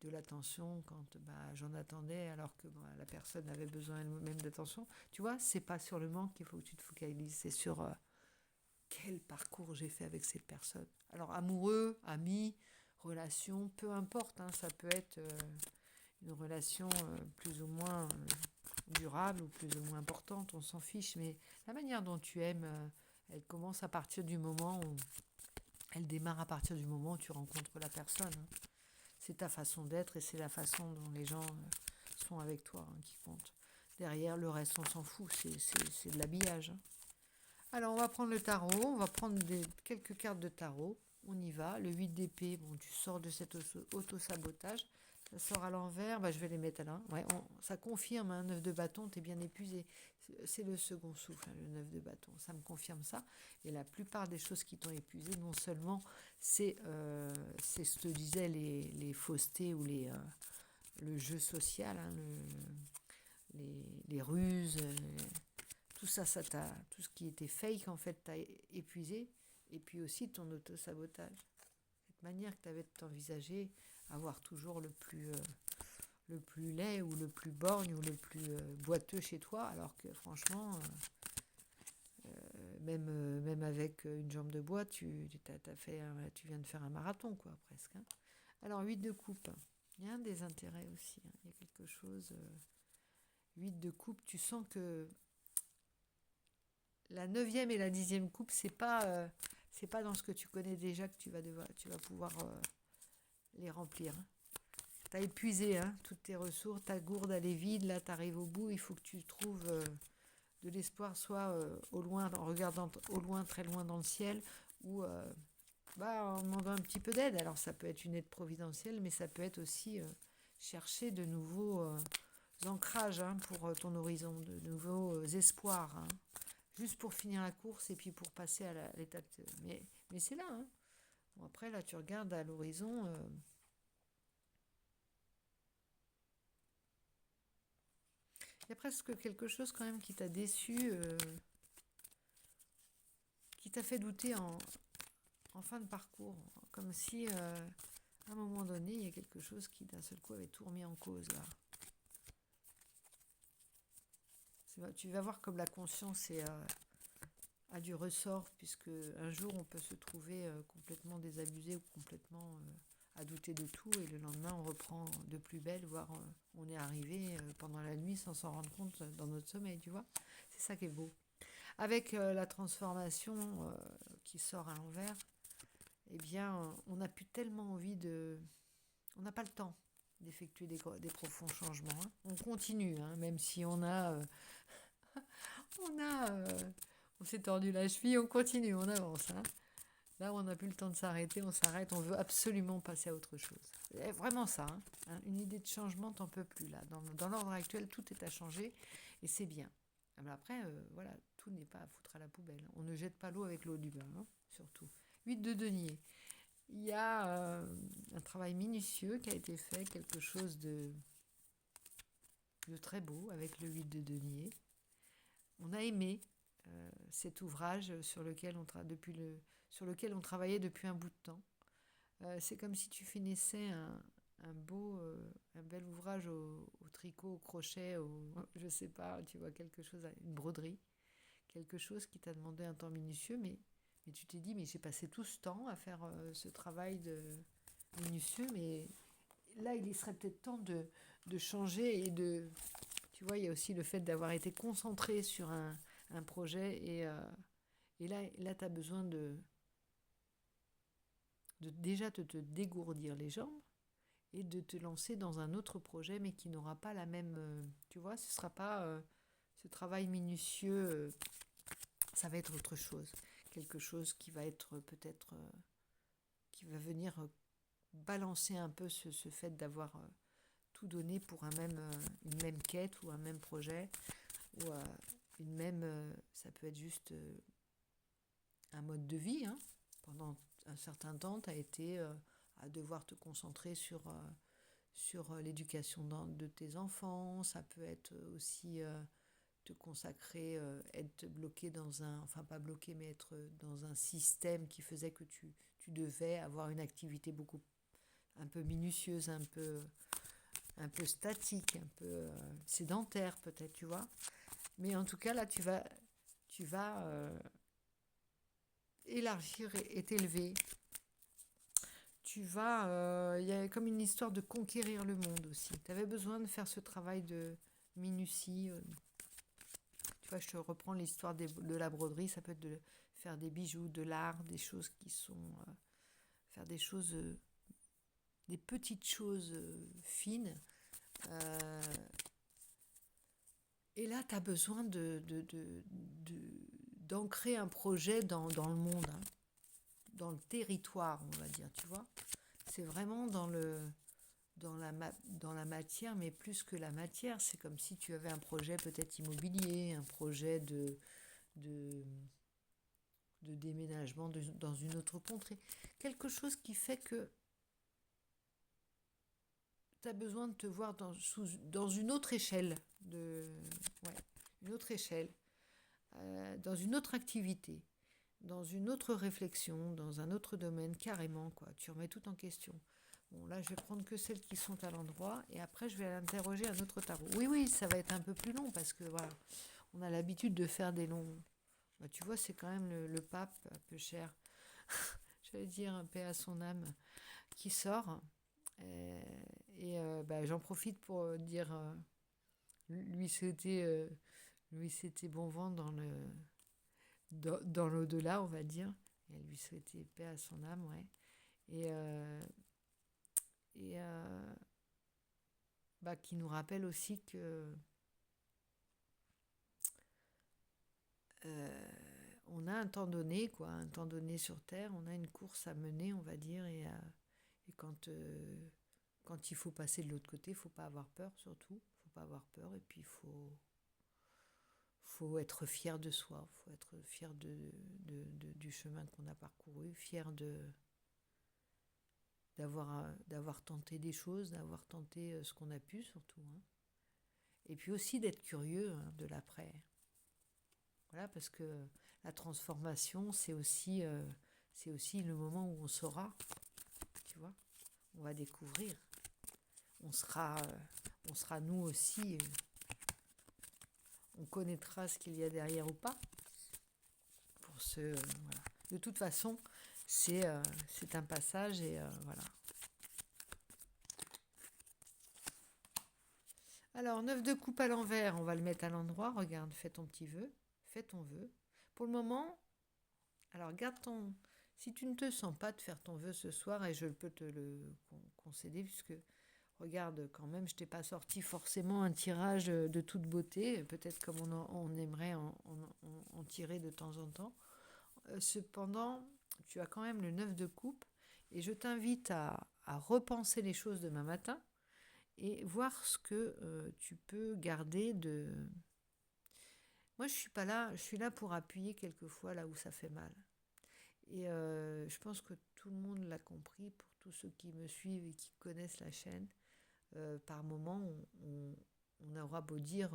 de l'attention quand j'en attendais alors que la personne avait besoin elle-même d'attention. Tu vois, c'est pas sur le manque qu'il faut que tu te focalises, c'est sur quel parcours j'ai fait avec cette personne. Alors amoureux, ami, relation, peu importe, hein, ça peut être une relation plus ou moins durable ou plus ou moins importante, on s'en fiche, mais la manière dont tu aimes, elle commence à partir du moment où elle démarre à partir du moment où tu rencontres la personne. Hein. C'est ta façon d'être et c'est la façon dont les gens sont avec toi qui compte. Derrière, le reste, on s'en fout, c'est de l'habillage. Hein. Alors, on va prendre le tarot, on va prendre quelques cartes de tarot. On y va. Le 8 d'épée, bon, tu sors de cet auto-sabotage. Ça sort à l'envers, je vais les mettre là. Ouais, ça confirme, un 9 de bâton, tu es bien épuisé. C'est le second souffle, le 9 de bâton. Ça me confirme ça. Et la plupart des choses qui t'ont épuisé, non seulement c'est ce que je te disais, les faussetés ou le jeu social, hein, les ruses, tout ça, tout ce qui était fake, en fait, t'a épuisé. Et puis aussi ton auto-sabotage. Cette manière que tu avais de t'envisager, avoir toujours le plus laid ou le plus borgne ou le plus boiteux chez toi, alors que franchement, même avec une jambe de bois, tu viens de faire un marathon, quoi, presque. Hein. Alors, 8 de coupe. Il y a un désintérêt aussi. Hein. Il y a quelque chose... 8 de coupe, tu sens que la 9e et la 10e coupe, c'est pas dans ce que tu connais déjà que tu vas pouvoir les remplir. Hein. Tu as épuisé toutes tes ressources, ta gourde elle est vide, là tu arrives au bout, il faut que tu trouves de l'espoir, soit au loin, en regardant au loin, très loin dans le ciel, ou en demandant un petit peu d'aide. Alors ça peut être une aide providentielle, mais ça peut être aussi chercher de nouveaux ancrages pour ton horizon, de nouveaux espoirs. Hein. Juste pour finir la course et puis pour passer à l'étape. Mais c'est là. Hein. Bon, après, là, tu regardes à l'horizon. Il y a presque quelque chose quand même qui t'a déçu, qui t'a fait douter en fin de parcours. Comme si, à un moment donné, il y a quelque chose qui d'un seul coup avait tout remis en cause. Là. Tu vas voir comme la conscience a du ressort, puisque un jour on peut se trouver complètement désabusé ou complètement à douter de tout, et le lendemain on reprend de plus belle, voire on est arrivé pendant la nuit sans s'en rendre compte dans notre sommeil, tu vois. C'est ça qui est beau. Avec la transformation qui sort à l'envers, eh bien on n'a plus tellement envie de... On n'a pas le temps d'effectuer des profonds changements. Hein. On continue, hein, même si on a On s'est tordu la cheville, on continue, on avance. Hein. Là, on n'a plus le temps de s'arrêter, on s'arrête, on veut absolument passer à autre chose. C'est vraiment ça, hein. Une idée de changement, t'en peux plus là. Dans l'ordre actuel, tout est à changer et c'est bien. Mais après, voilà, tout n'est pas à foutre à la poubelle. On ne jette pas l'eau avec l'eau du bain, hein, surtout. 8 de denier. Il y a un travail minutieux qui a été fait, quelque chose de très beau avec le 8 de denier. On a aimé cet ouvrage sur lequel on travaillait depuis un bout de temps. C'est comme si tu finissais un bel ouvrage au tricot, au crochet, je sais pas, tu vois, quelque chose, une broderie, quelque chose qui t'a demandé un temps minutieux, mais tu t'es dit, mais j'ai passé tout ce temps à faire ce travail minutieux, mais là, il serait peut-être temps de changer et de... Tu vois, il y a aussi le fait d'avoir été concentré sur un projet et là tu as besoin de déjà de te dégourdir les jambes et de te lancer dans un autre projet mais qui n'aura pas la même... tu vois, ce ne sera pas ce travail minutieux, ça va être autre chose. Quelque chose qui va être peut-être... qui va venir balancer un peu ce fait d'avoir tout donné pour une même quête ou un même projet ou ça peut être juste un mode de vie. Hein. Pendant un certain temps, tu as été à devoir te concentrer sur l'éducation de tes enfants. Ça peut être aussi te consacrer, être bloqué enfin pas bloqué, mais être dans un système qui faisait que tu devais avoir une activité un peu minutieuse, un peu statique, un peu sédentaire peut-être, tu vois. Mais en tout cas, là, tu vas élargir et t'élever. Il y a comme une histoire de conquérir le monde aussi. Tu avais besoin de faire ce travail de minutie. Tu vois, je te reprends l'histoire de la broderie. Ça peut être de faire des bijoux, de l'art, des choses qui sont... faire des choses... des petites choses fines. Et là, tu as besoin d'ancrer un projet dans le monde, hein, dans le territoire, on va dire, tu vois. C'est vraiment dans la matière, mais plus que la matière. C'est comme si tu avais un projet peut-être immobilier, un projet de déménagement dans une autre contrée. Quelque chose qui fait que tu as besoin de te voir dans une autre échelle, une autre échelle, dans une autre activité, dans une autre réflexion, dans un autre domaine, carrément, quoi. Tu remets tout en question. Bon, là, je vais prendre que celles qui sont à l'endroit et après, je vais interroger un autre tarot. Oui, ça va être un peu plus long parce que, voilà, on a l'habitude de faire des longs... Bah, tu vois, c'est quand même le pape, un peu cher, j'allais dire, un paix à son âme, qui sort. J'en profite pour dire, lui souhaiter bon vent dans l'au-delà, on va dire, et lui souhaiter paix à son âme, ouais. Qui nous rappelle aussi que on a un temps donné, quoi, un temps donné sur Terre, on a une course à mener, on va dire, et quand il faut passer de l'autre côté, il ne faut pas avoir peur, surtout. Il ne faut pas avoir peur, et puis il faut être fier de soi, il faut être fier du chemin qu'on a parcouru, fier d'avoir tenté des choses, d'avoir tenté ce qu'on a pu, surtout. Hein. Et puis aussi d'être curieux, hein, de l'après. Voilà, parce que la transformation, c'est aussi le moment où on saura, tu vois, on va découvrir. On sera nous aussi, on connaîtra ce qu'il y a derrière ou pas. Voilà. De toute façon, c'est un passage et voilà. Alors, 9 de coupe à l'envers, on va le mettre à l'endroit. Regarde, fais ton petit vœu, fais ton vœu. Pour le moment, alors si tu ne te sens pas de faire ton vœu ce soir, et je peux te le concéder, puisque Regarde, quand même, je t'ai pas sorti forcément un tirage de toute beauté, peut-être comme on aimerait en tirer de temps en temps. Cependant, tu as quand même le 9 de coupe et je t'invite à repenser les choses demain matin et voir ce que tu peux garder de... Moi, je suis pas là, je suis là pour appuyer quelquefois là où ça fait mal. Et je pense que tout le monde l'a compris, pour tous ceux qui me suivent et qui connaissent la chaîne. Par moment, on aura beau dire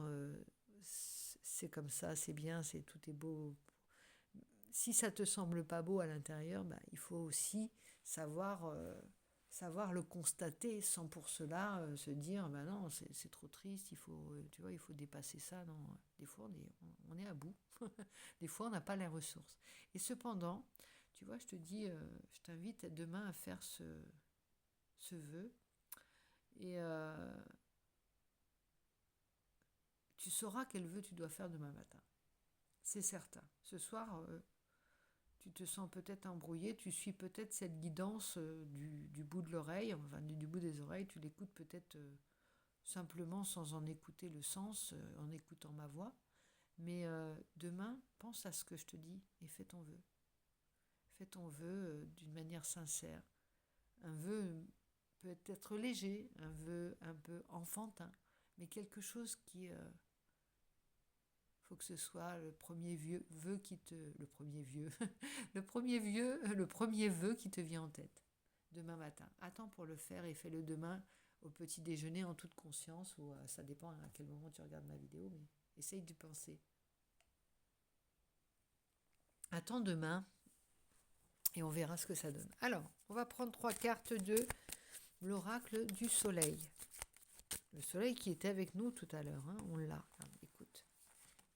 c'est comme ça, c'est bien, tout est beau. Si ça te semble pas beau à l'intérieur, bah, il faut aussi savoir le constater sans pour cela se dire bah non, c'est trop triste, tu vois, il faut dépasser ça. Non, des fois on est à bout, des fois on n'a pas les ressources. Et cependant, tu vois, je te dis, je t'invite demain à faire ce vœu et tu sauras quel vœu tu dois faire demain matin. C'est certain. Ce soir, tu te sens peut-être embrouillé, tu suis peut-être cette guidance du bout de l'oreille, enfin du bout des oreilles, tu l'écoutes peut-être simplement sans en écouter le sens, en écoutant ma voix. Mais demain, pense à ce que je te dis et fais ton vœu. Fais ton vœu d'une manière sincère. Un vœu peut être léger, un vœu un peu enfantin, mais quelque chose qui... faut que ce soit le premier vœu qui te... Le premier vieux. le premier vœu qui te vient en tête. Demain matin. Attends pour le faire et fais-le demain au petit déjeuner en toute conscience, ou ça dépend à quel moment tu regardes ma vidéo, mais essaye de penser. Attends demain et on verra ce que ça donne. Alors, on va prendre 3 cartes de l'oracle du soleil. Le soleil qui était avec nous tout à l'heure, hein, on l'a. Ah, écoute,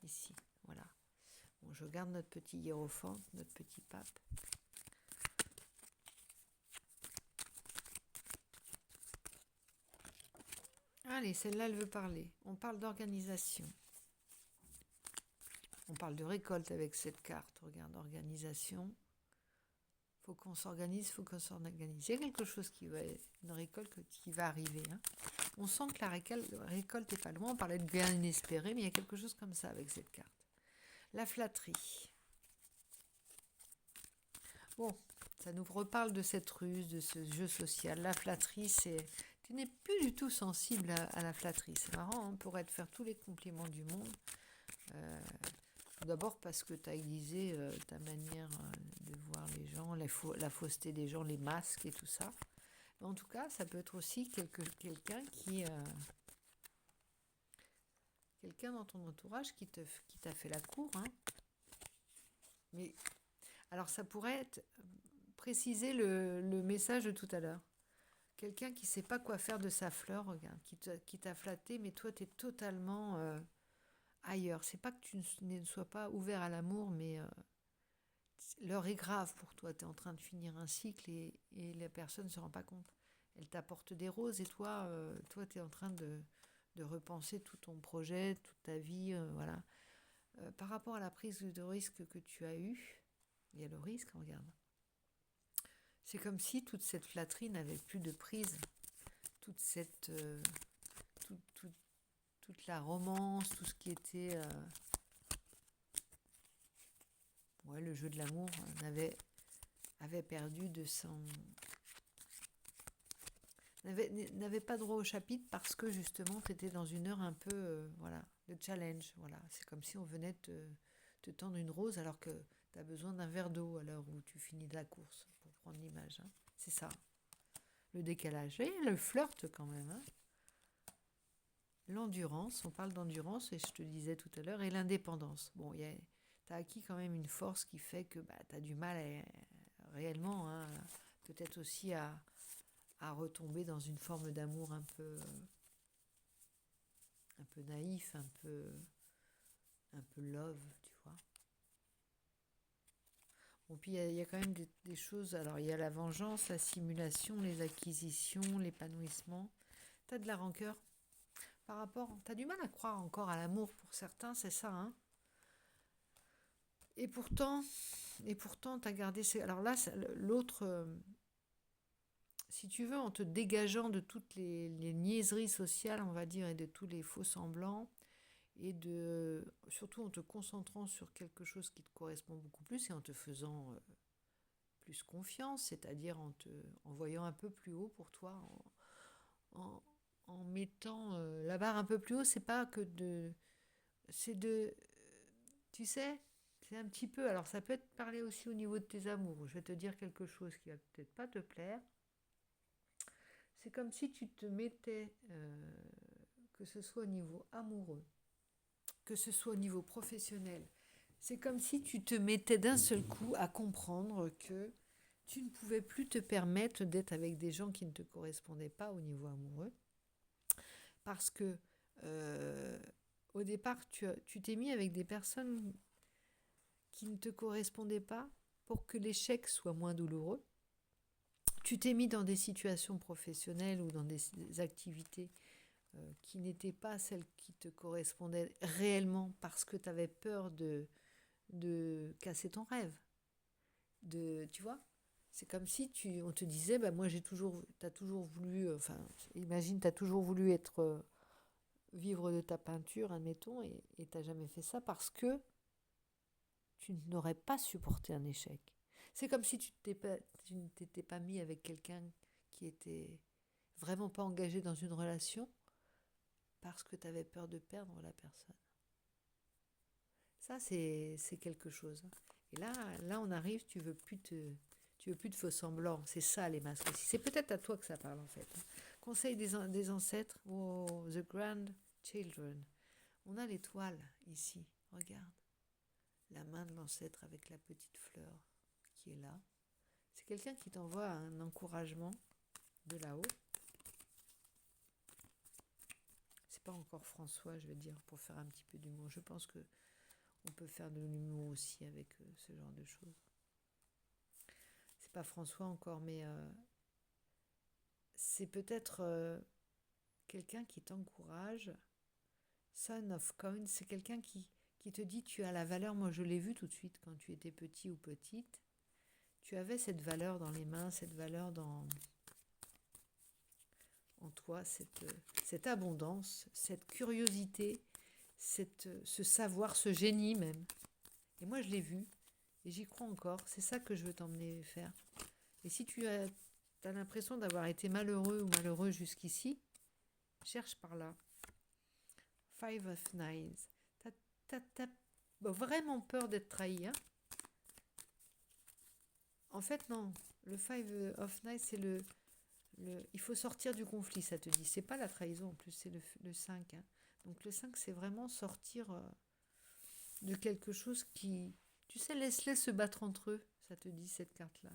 ici, voilà. Bon, je regarde notre petit hiérophante, notre petit pape. Allez, celle-là, elle veut parler. On parle d'organisation. On parle de récolte avec cette carte. Regarde, organisation. Faut qu'on s'organise, faut qu'on s'organise. Il y a quelque chose une récolte qui va arriver. Hein. On sent que la récolte n'est pas loin. On parlait de bien inespéré, mais il y a quelque chose comme ça avec cette carte. La flatterie. Bon, ça nous reparle de cette ruse, de ce jeu social. La flatterie, tu n'es plus du tout sensible à la flatterie. C'est marrant, on pourrait te faire tous les compliments du monde. D'abord parce que tu as aiguisé ta manière de voir les gens, la fausseté des gens, les masques et tout ça. Mais en tout cas, ça peut être aussi quelqu'un quelqu'un dans ton entourage qui t'a fait la cour. Hein. Mais alors ça pourrait être préciser le message de tout à l'heure. Quelqu'un qui ne sait pas quoi faire de sa fleur, regarde, qui t'a flatté, mais toi, tu es totalement ailleurs. C'est pas que tu ne sois pas ouvert à l'amour, mais l'heure est grave pour toi. Tu es en train de finir un cycle et la personne ne se rend pas compte. Elle t'apporte des roses et toi tu es en train de repenser tout ton projet, toute ta vie. Voilà. Par rapport à la prise de risque que tu as eue, il y a le risque, regarde. C'est comme si toute cette flatterie n'avait plus de prise. Toute cette... toute la romance, tout ce qui était... le jeu de l'amour avait perdu de son... n'avait pas droit au chapitre parce que justement tu étais dans une heure un peu de challenge. Voilà. C'est comme si on venait te tendre une rose alors que tu as besoin d'un verre d'eau à l'heure où tu finis de la course, pour prendre l'image. Hein. C'est ça. Le décalage. Et le flirt quand même. Hein. L'endurance, on parle d'endurance, et je te disais tout à l'heure, et l'indépendance. Bon, tu as acquis quand même une force qui fait que tu as du mal réellement, hein, peut-être aussi à retomber dans une forme d'amour un peu naïf, un peu love, tu vois. Bon, puis il y a quand même des choses, alors il y a la vengeance, la simulation, les acquisitions, l'épanouissement. Tu as de la rancœur par rapport, tu as du mal à croire encore à l'amour pour certains, c'est ça, hein. Et pourtant, tu as gardé... Alors là, l'autre si tu veux, en te dégageant de toutes les niaiseries sociales, on va dire, et de tous les faux semblants, et surtout en te concentrant sur quelque chose qui te correspond beaucoup plus et en te faisant plus confiance, c'est-à-dire en voyant un peu plus haut pour toi, en, en mettant la barre un peu plus haut, c'est pas que c'est tu sais, c'est un petit peu, alors ça peut être parlé aussi au niveau de tes amours, je vais te dire quelque chose qui va peut-être pas te plaire, c'est comme si tu te mettais, que ce soit au niveau amoureux, que ce soit au niveau professionnel, c'est comme si tu te mettais d'un seul coup à comprendre que tu ne pouvais plus te permettre d'être avec des gens qui ne te correspondaient pas au niveau amoureux, parce que euh, au départ, tu t'es mis avec des personnes qui ne te correspondaient pas pour que l'échec soit moins douloureux. Tu t'es mis dans des situations professionnelles ou dans des activités qui n'étaient pas celles qui te correspondaient réellement parce que tu avais peur de casser ton rêve. Tu vois, c'est comme si on te disait, bah, moi t'as toujours voulu, enfin, imagine, t'as toujours voulu vivre de ta peinture, admettons, et t'as jamais fait ça parce que tu n'aurais pas supporté un échec. C'est comme si tu ne t'étais pas mis avec quelqu'un qui était vraiment pas engagé dans une relation parce que tu avais peur de perdre la personne. Ça, c'est quelque chose. Et là, on arrive, tu veux plus de faux semblants. C'est ça, les masques aussi. C'est peut-être à toi que ça parle, en fait. Conseil des ancêtres. Oh, the grandchildren. On a l'étoile ici. Regarde. La main de l'ancêtre avec la petite fleur qui est là. C'est quelqu'un qui t'envoie un encouragement de là-haut. C'est pas encore François, je veux dire, pour faire un petit peu d'humour. Je pense que on peut faire de l'humour aussi avec ce genre de choses. C'est pas François encore, mais c'est peut-être quelqu'un qui t'encourage. Son of Coins, c'est quelqu'un qui te dit tu as la valeur. Moi, je l'ai vu tout de suite quand tu étais petit ou petite. Tu avais cette valeur dans les mains, cette valeur en toi, cette abondance, cette curiosité, ce savoir, ce génie même. Et moi, je l'ai vu et j'y crois encore. C'est ça que je veux t'emmener faire. Et si tu as l'impression d'avoir été malheureux ou malheureux jusqu'ici, cherche par là. Five of Nines. T'as vraiment peur d'être trahi, hein? En fait, non. Le Five of Nines, c'est il faut sortir du conflit, ça te dit. C'est pas la trahison en plus, c'est le 5. Hein. Donc le 5, c'est vraiment sortir de quelque chose qui... Tu sais, laisse-les se battre entre eux, ça te dit cette carte-là.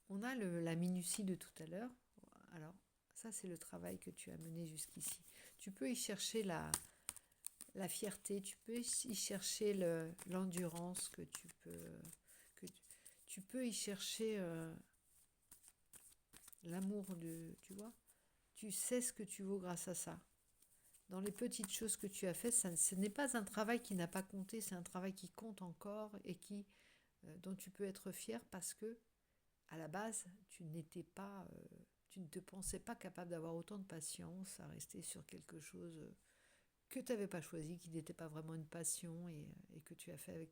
On a la minutie de tout à l'heure. Alors, ça, c'est le travail que tu as mené jusqu'ici. Tu peux y chercher la fierté, tu peux y chercher l'endurance, tu peux y chercher l'amour tu vois. Tu sais ce que tu vaux grâce à ça. Dans les petites choses que tu as faites, ce n'est pas un travail qui n'a pas compté, c'est un travail qui compte encore et dont tu peux être fier parce que à la base, tu ne te pensais pas capable d'avoir autant de patience à rester sur quelque chose que tu n'avais pas choisi, qui n'était pas vraiment une passion et que tu as fait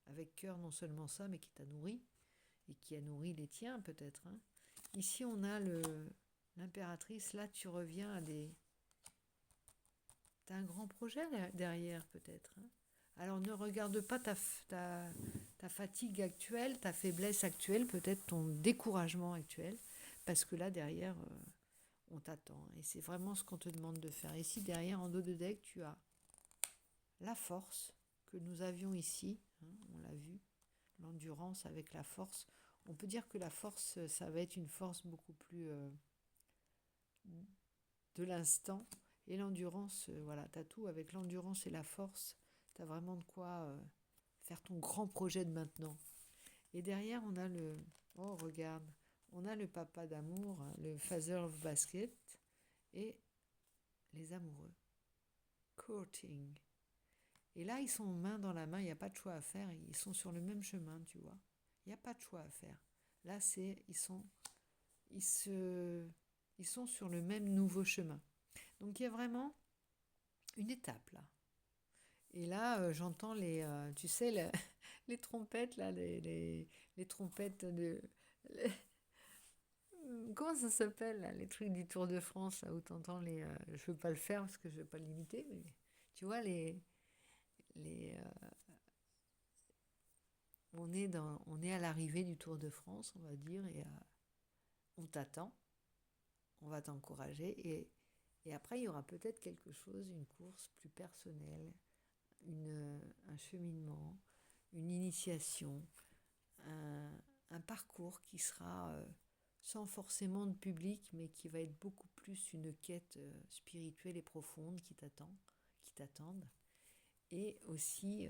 avec cœur, non seulement ça, mais qui t'a nourri et qui a nourri les tiens peut-être. Hein. Ici, on a l'impératrice. Là, tu reviens à t'as un grand projet derrière peut-être. Hein. Alors ne regarde pas ta fatigue actuelle, ta faiblesse actuelle, peut-être ton découragement actuel, parce que là derrière, on t'attend. Et c'est vraiment ce qu'on te demande de faire. Ici derrière, en dos de deck, tu as la force que nous avions ici, hein, on l'a vu, l'endurance avec la force. On peut dire que la force, ça va être une force beaucoup plus de l'instant. Et l'endurance, voilà, tu as tout avec l'endurance et la force. Tu as vraiment de quoi faire ton grand projet de maintenant. Et derrière, on a oh, regarde, on a le papa d'amour, le father of basket et les amoureux. Courting. Et là, ils sont main dans la main, il n'y a pas de choix à faire. Ils sont sur le même chemin, tu vois. Il n'y a pas de choix à faire. Là, ils sont ils sont sur le même nouveau chemin. Donc il y a vraiment une étape là. Et là, j'entends tu sais, les trompettes là, les trompettes de, les- comment ça s'appelle là, les trucs du Tour de France là où t'entends je veux pas le faire parce que je veux pas l'imiter, mais tu vois les, on est à l'arrivée du Tour de France, on va dire, et on t'attend, on va t'encourager, et après il y aura peut-être quelque chose, une course plus personnelle, un cheminement, une initiation, un, un parcours qui sera sans forcément de public, mais qui va être beaucoup plus une quête spirituelle et profonde qui t'attendent, et aussi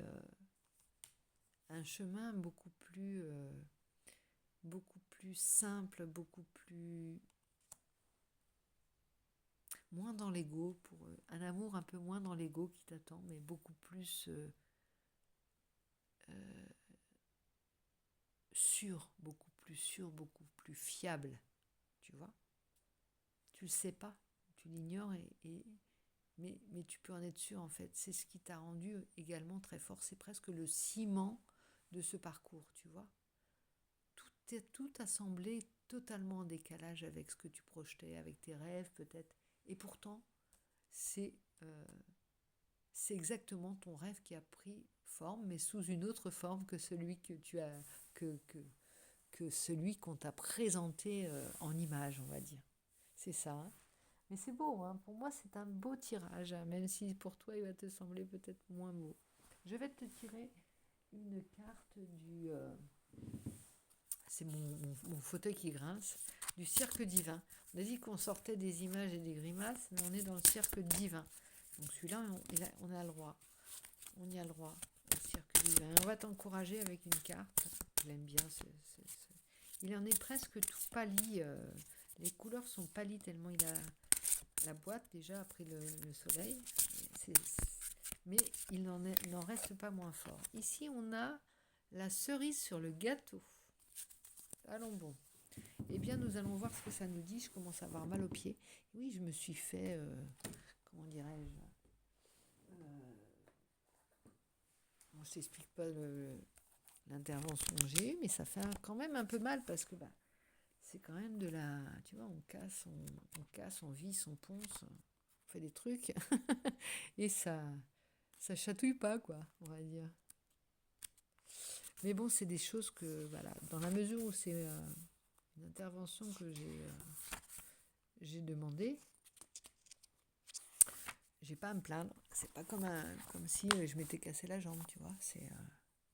un chemin beaucoup plus simple, beaucoup plus moins dans l'ego, pour un amour un peu moins dans l'ego qui t'attend, mais beaucoup plus sûr, beaucoup plus fiable, tu vois. Tu le sais pas, tu l'ignores, mais tu peux en être sûr en fait. C'est ce qui t'a rendu également très fort, c'est presque le ciment de ce parcours, tu vois. Tout a semblé totalement en décalage avec ce que tu projetais, avec tes rêves peut-être. Et pourtant, c'est euh, c'est exactement ton rêve qui a pris forme, mais sous une autre forme que celui que tu as, que celui qu'on t'a présenté en image, on va dire. C'est ça. Hein. Mais c'est beau, hein. Pour moi c'est un beau tirage, hein, même si pour toi il va te sembler peut-être moins beau. Je vais te tirer une carte c'est mon fauteuil qui grince, du cirque divin. On a dit qu'on sortait des images et des grimaces, mais on est dans le cirque divin. Donc celui-là, on a le droit. On y a le droit au cirque divin. On va t'encourager avec une carte. Je l'aime bien. Il en est presque tout pâli. Les couleurs sont pâlies tellement il a la boîte déjà après le soleil. Mais il n'en reste pas moins fort. Ici, on a la cerise sur le gâteau. Allons bon. Eh bien, nous allons voir ce que ça nous dit. Je commence à avoir mal aux pieds. Oui, je me suis fait, comment dirais-je, bon, je t'explique pas l'intervention que j'ai eue, mais ça fait quand même un peu mal parce que c'est quand même tu vois, on casse, on visse, on ponce, on fait des trucs et ça chatouille pas quoi, on va dire. Mais bon, c'est des choses que voilà, dans la mesure où c'est une intervention que j'ai demandé, j'ai pas à me plaindre. C'est pas comme si je m'étais cassé la jambe, tu vois.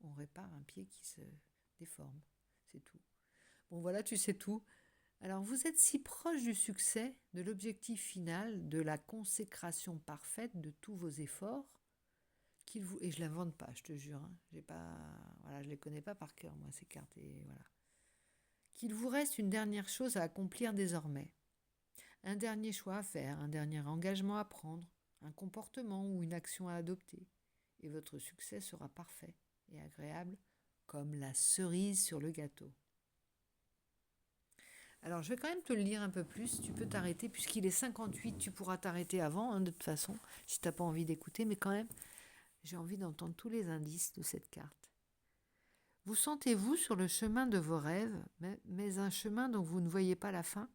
On répare un pied qui se déforme, c'est tout. Bon voilà, tu sais tout. Alors vous êtes si proche du succès, de l'objectif final, de la consécration parfaite de tous vos efforts, et je l'invente pas, je te jure. Hein, j'ai pas, voilà, je les connais pas par cœur moi ces cartes et voilà. Qu'il vous reste une dernière chose à accomplir désormais. Un dernier choix à faire, un dernier engagement à prendre, un comportement ou une action à adopter, et votre succès sera parfait et agréable comme la cerise sur le gâteau. Alors, je vais quand même te le lire un peu plus. Tu peux t'arrêter, puisqu'il est 58, tu pourras t'arrêter avant, hein, de toute façon, si tu n'as pas envie d'écouter, mais quand même, j'ai envie d'entendre tous les indices de cette carte. Vous sentez-vous sur le chemin de vos rêves, mais un chemin dont vous ne voyez pas la fin ?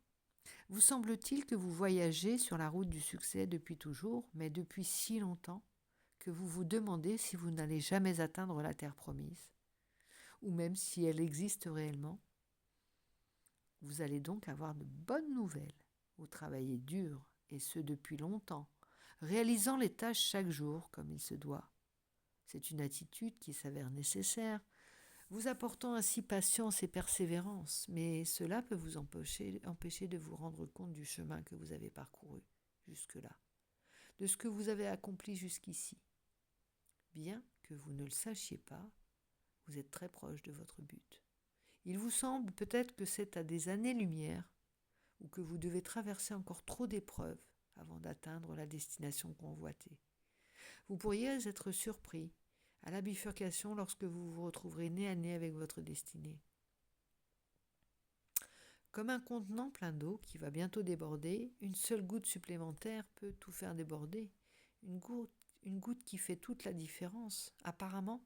Vous semble-t-il que vous voyagez sur la route du succès depuis toujours, mais depuis si longtemps, que vous vous demandez si vous n'allez jamais atteindre la terre promise, ou même si elle existe réellement ? Vous allez donc avoir de bonnes nouvelles. Vous travaillez dur, et ce depuis longtemps, réalisant les tâches chaque jour comme il se doit. C'est une attitude qui s'avère nécessaire, vous apportant ainsi patience et persévérance, mais cela peut vous empêcher de vous rendre compte du chemin que vous avez parcouru jusque-là, de ce que vous avez accompli jusqu'ici. Bien que vous ne le sachiez pas, vous êtes très proche de votre but. Il vous semble peut-être que c'est à des années-lumière ou que vous devez traverser encore trop d'épreuves avant d'atteindre la destination convoitée. Vous pourriez être surpris à la bifurcation lorsque vous vous retrouverez nez à nez avec votre destinée. Comme un contenant plein d'eau qui va bientôt déborder, une seule goutte supplémentaire peut tout faire déborder. Une goutte qui fait toute la différence. Apparemment,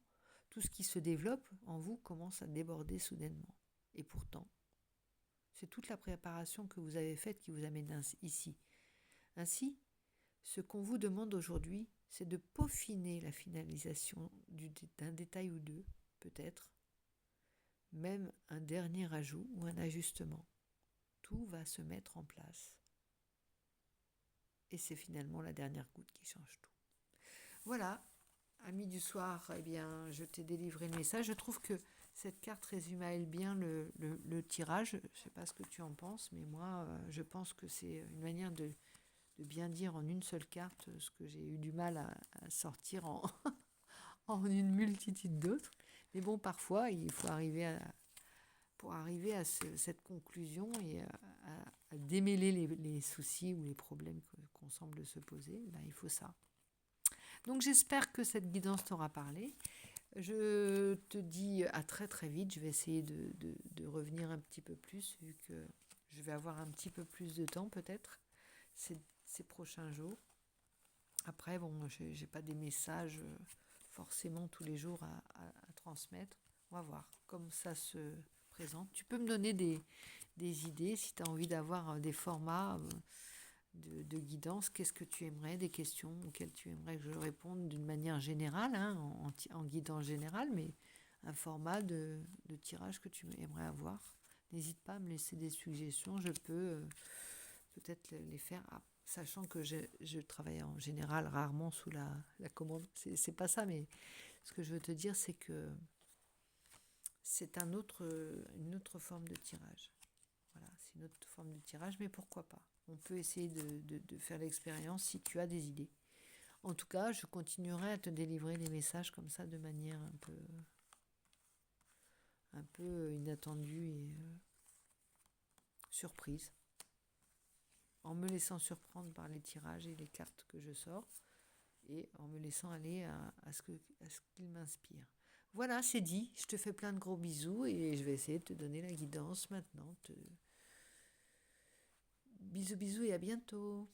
tout ce qui se développe en vous commence à déborder soudainement. Et pourtant, c'est toute la préparation que vous avez faite qui vous amène ici. Ainsi, ce qu'on vous demande aujourd'hui, c'est de peaufiner la finalisation d'un détail ou deux, peut-être, même un dernier ajout ou un ajustement. Tout va se mettre en place. Et c'est finalement la dernière goutte qui change tout. Voilà, amis du soir, eh bien, je t'ai délivré le message. Je trouve que cette carte résume à elle bien le tirage. Je ne sais pas ce que tu en penses, mais moi, je pense que c'est une manière de bien dire en une seule carte ce que j'ai eu du mal à sortir en une multitude d'autres. Mais bon, parfois, il faut pour arriver à cette conclusion et à démêler les soucis ou les problèmes qu'on semble se poser, ben, il faut ça. Donc j'espère que cette guidance t'aura parlé. Je te dis à très très vite. Je vais essayer de revenir un petit peu plus, vu que je vais avoir un petit peu plus de temps peut-être ces prochains jours. Après, bon, j'ai pas des messages forcément tous les jours à transmettre. On va voir comme ça se présente. Tu peux me donner des idées si tu as envie d'avoir des formats de guidance. Qu'est-ce que tu aimerais, des questions auxquelles tu aimerais que je réponde d'une manière générale, hein, en guidance générale, mais un format de tirage que tu aimerais avoir. N'hésite pas à me laisser des suggestions. Je peux peut-être les faire, sachant que je travaille en général rarement sous la commande. C'est pas ça, mais ce que je veux te dire, c'est que c'est une autre forme de tirage. Voilà, c'est une autre forme de tirage, mais pourquoi pas? On peut essayer de faire l'expérience si tu as des idées. En tout cas, je continuerai à te délivrer des messages comme ça de manière un peu inattendue et surprise, en me laissant surprendre par les tirages et les cartes que je sors, et en me laissant aller à ce qu'il m'inspire. Voilà, c'est dit. Je te fais plein de gros bisous et je vais essayer de te donner la guidance maintenant. Bisous, bisous et à bientôt.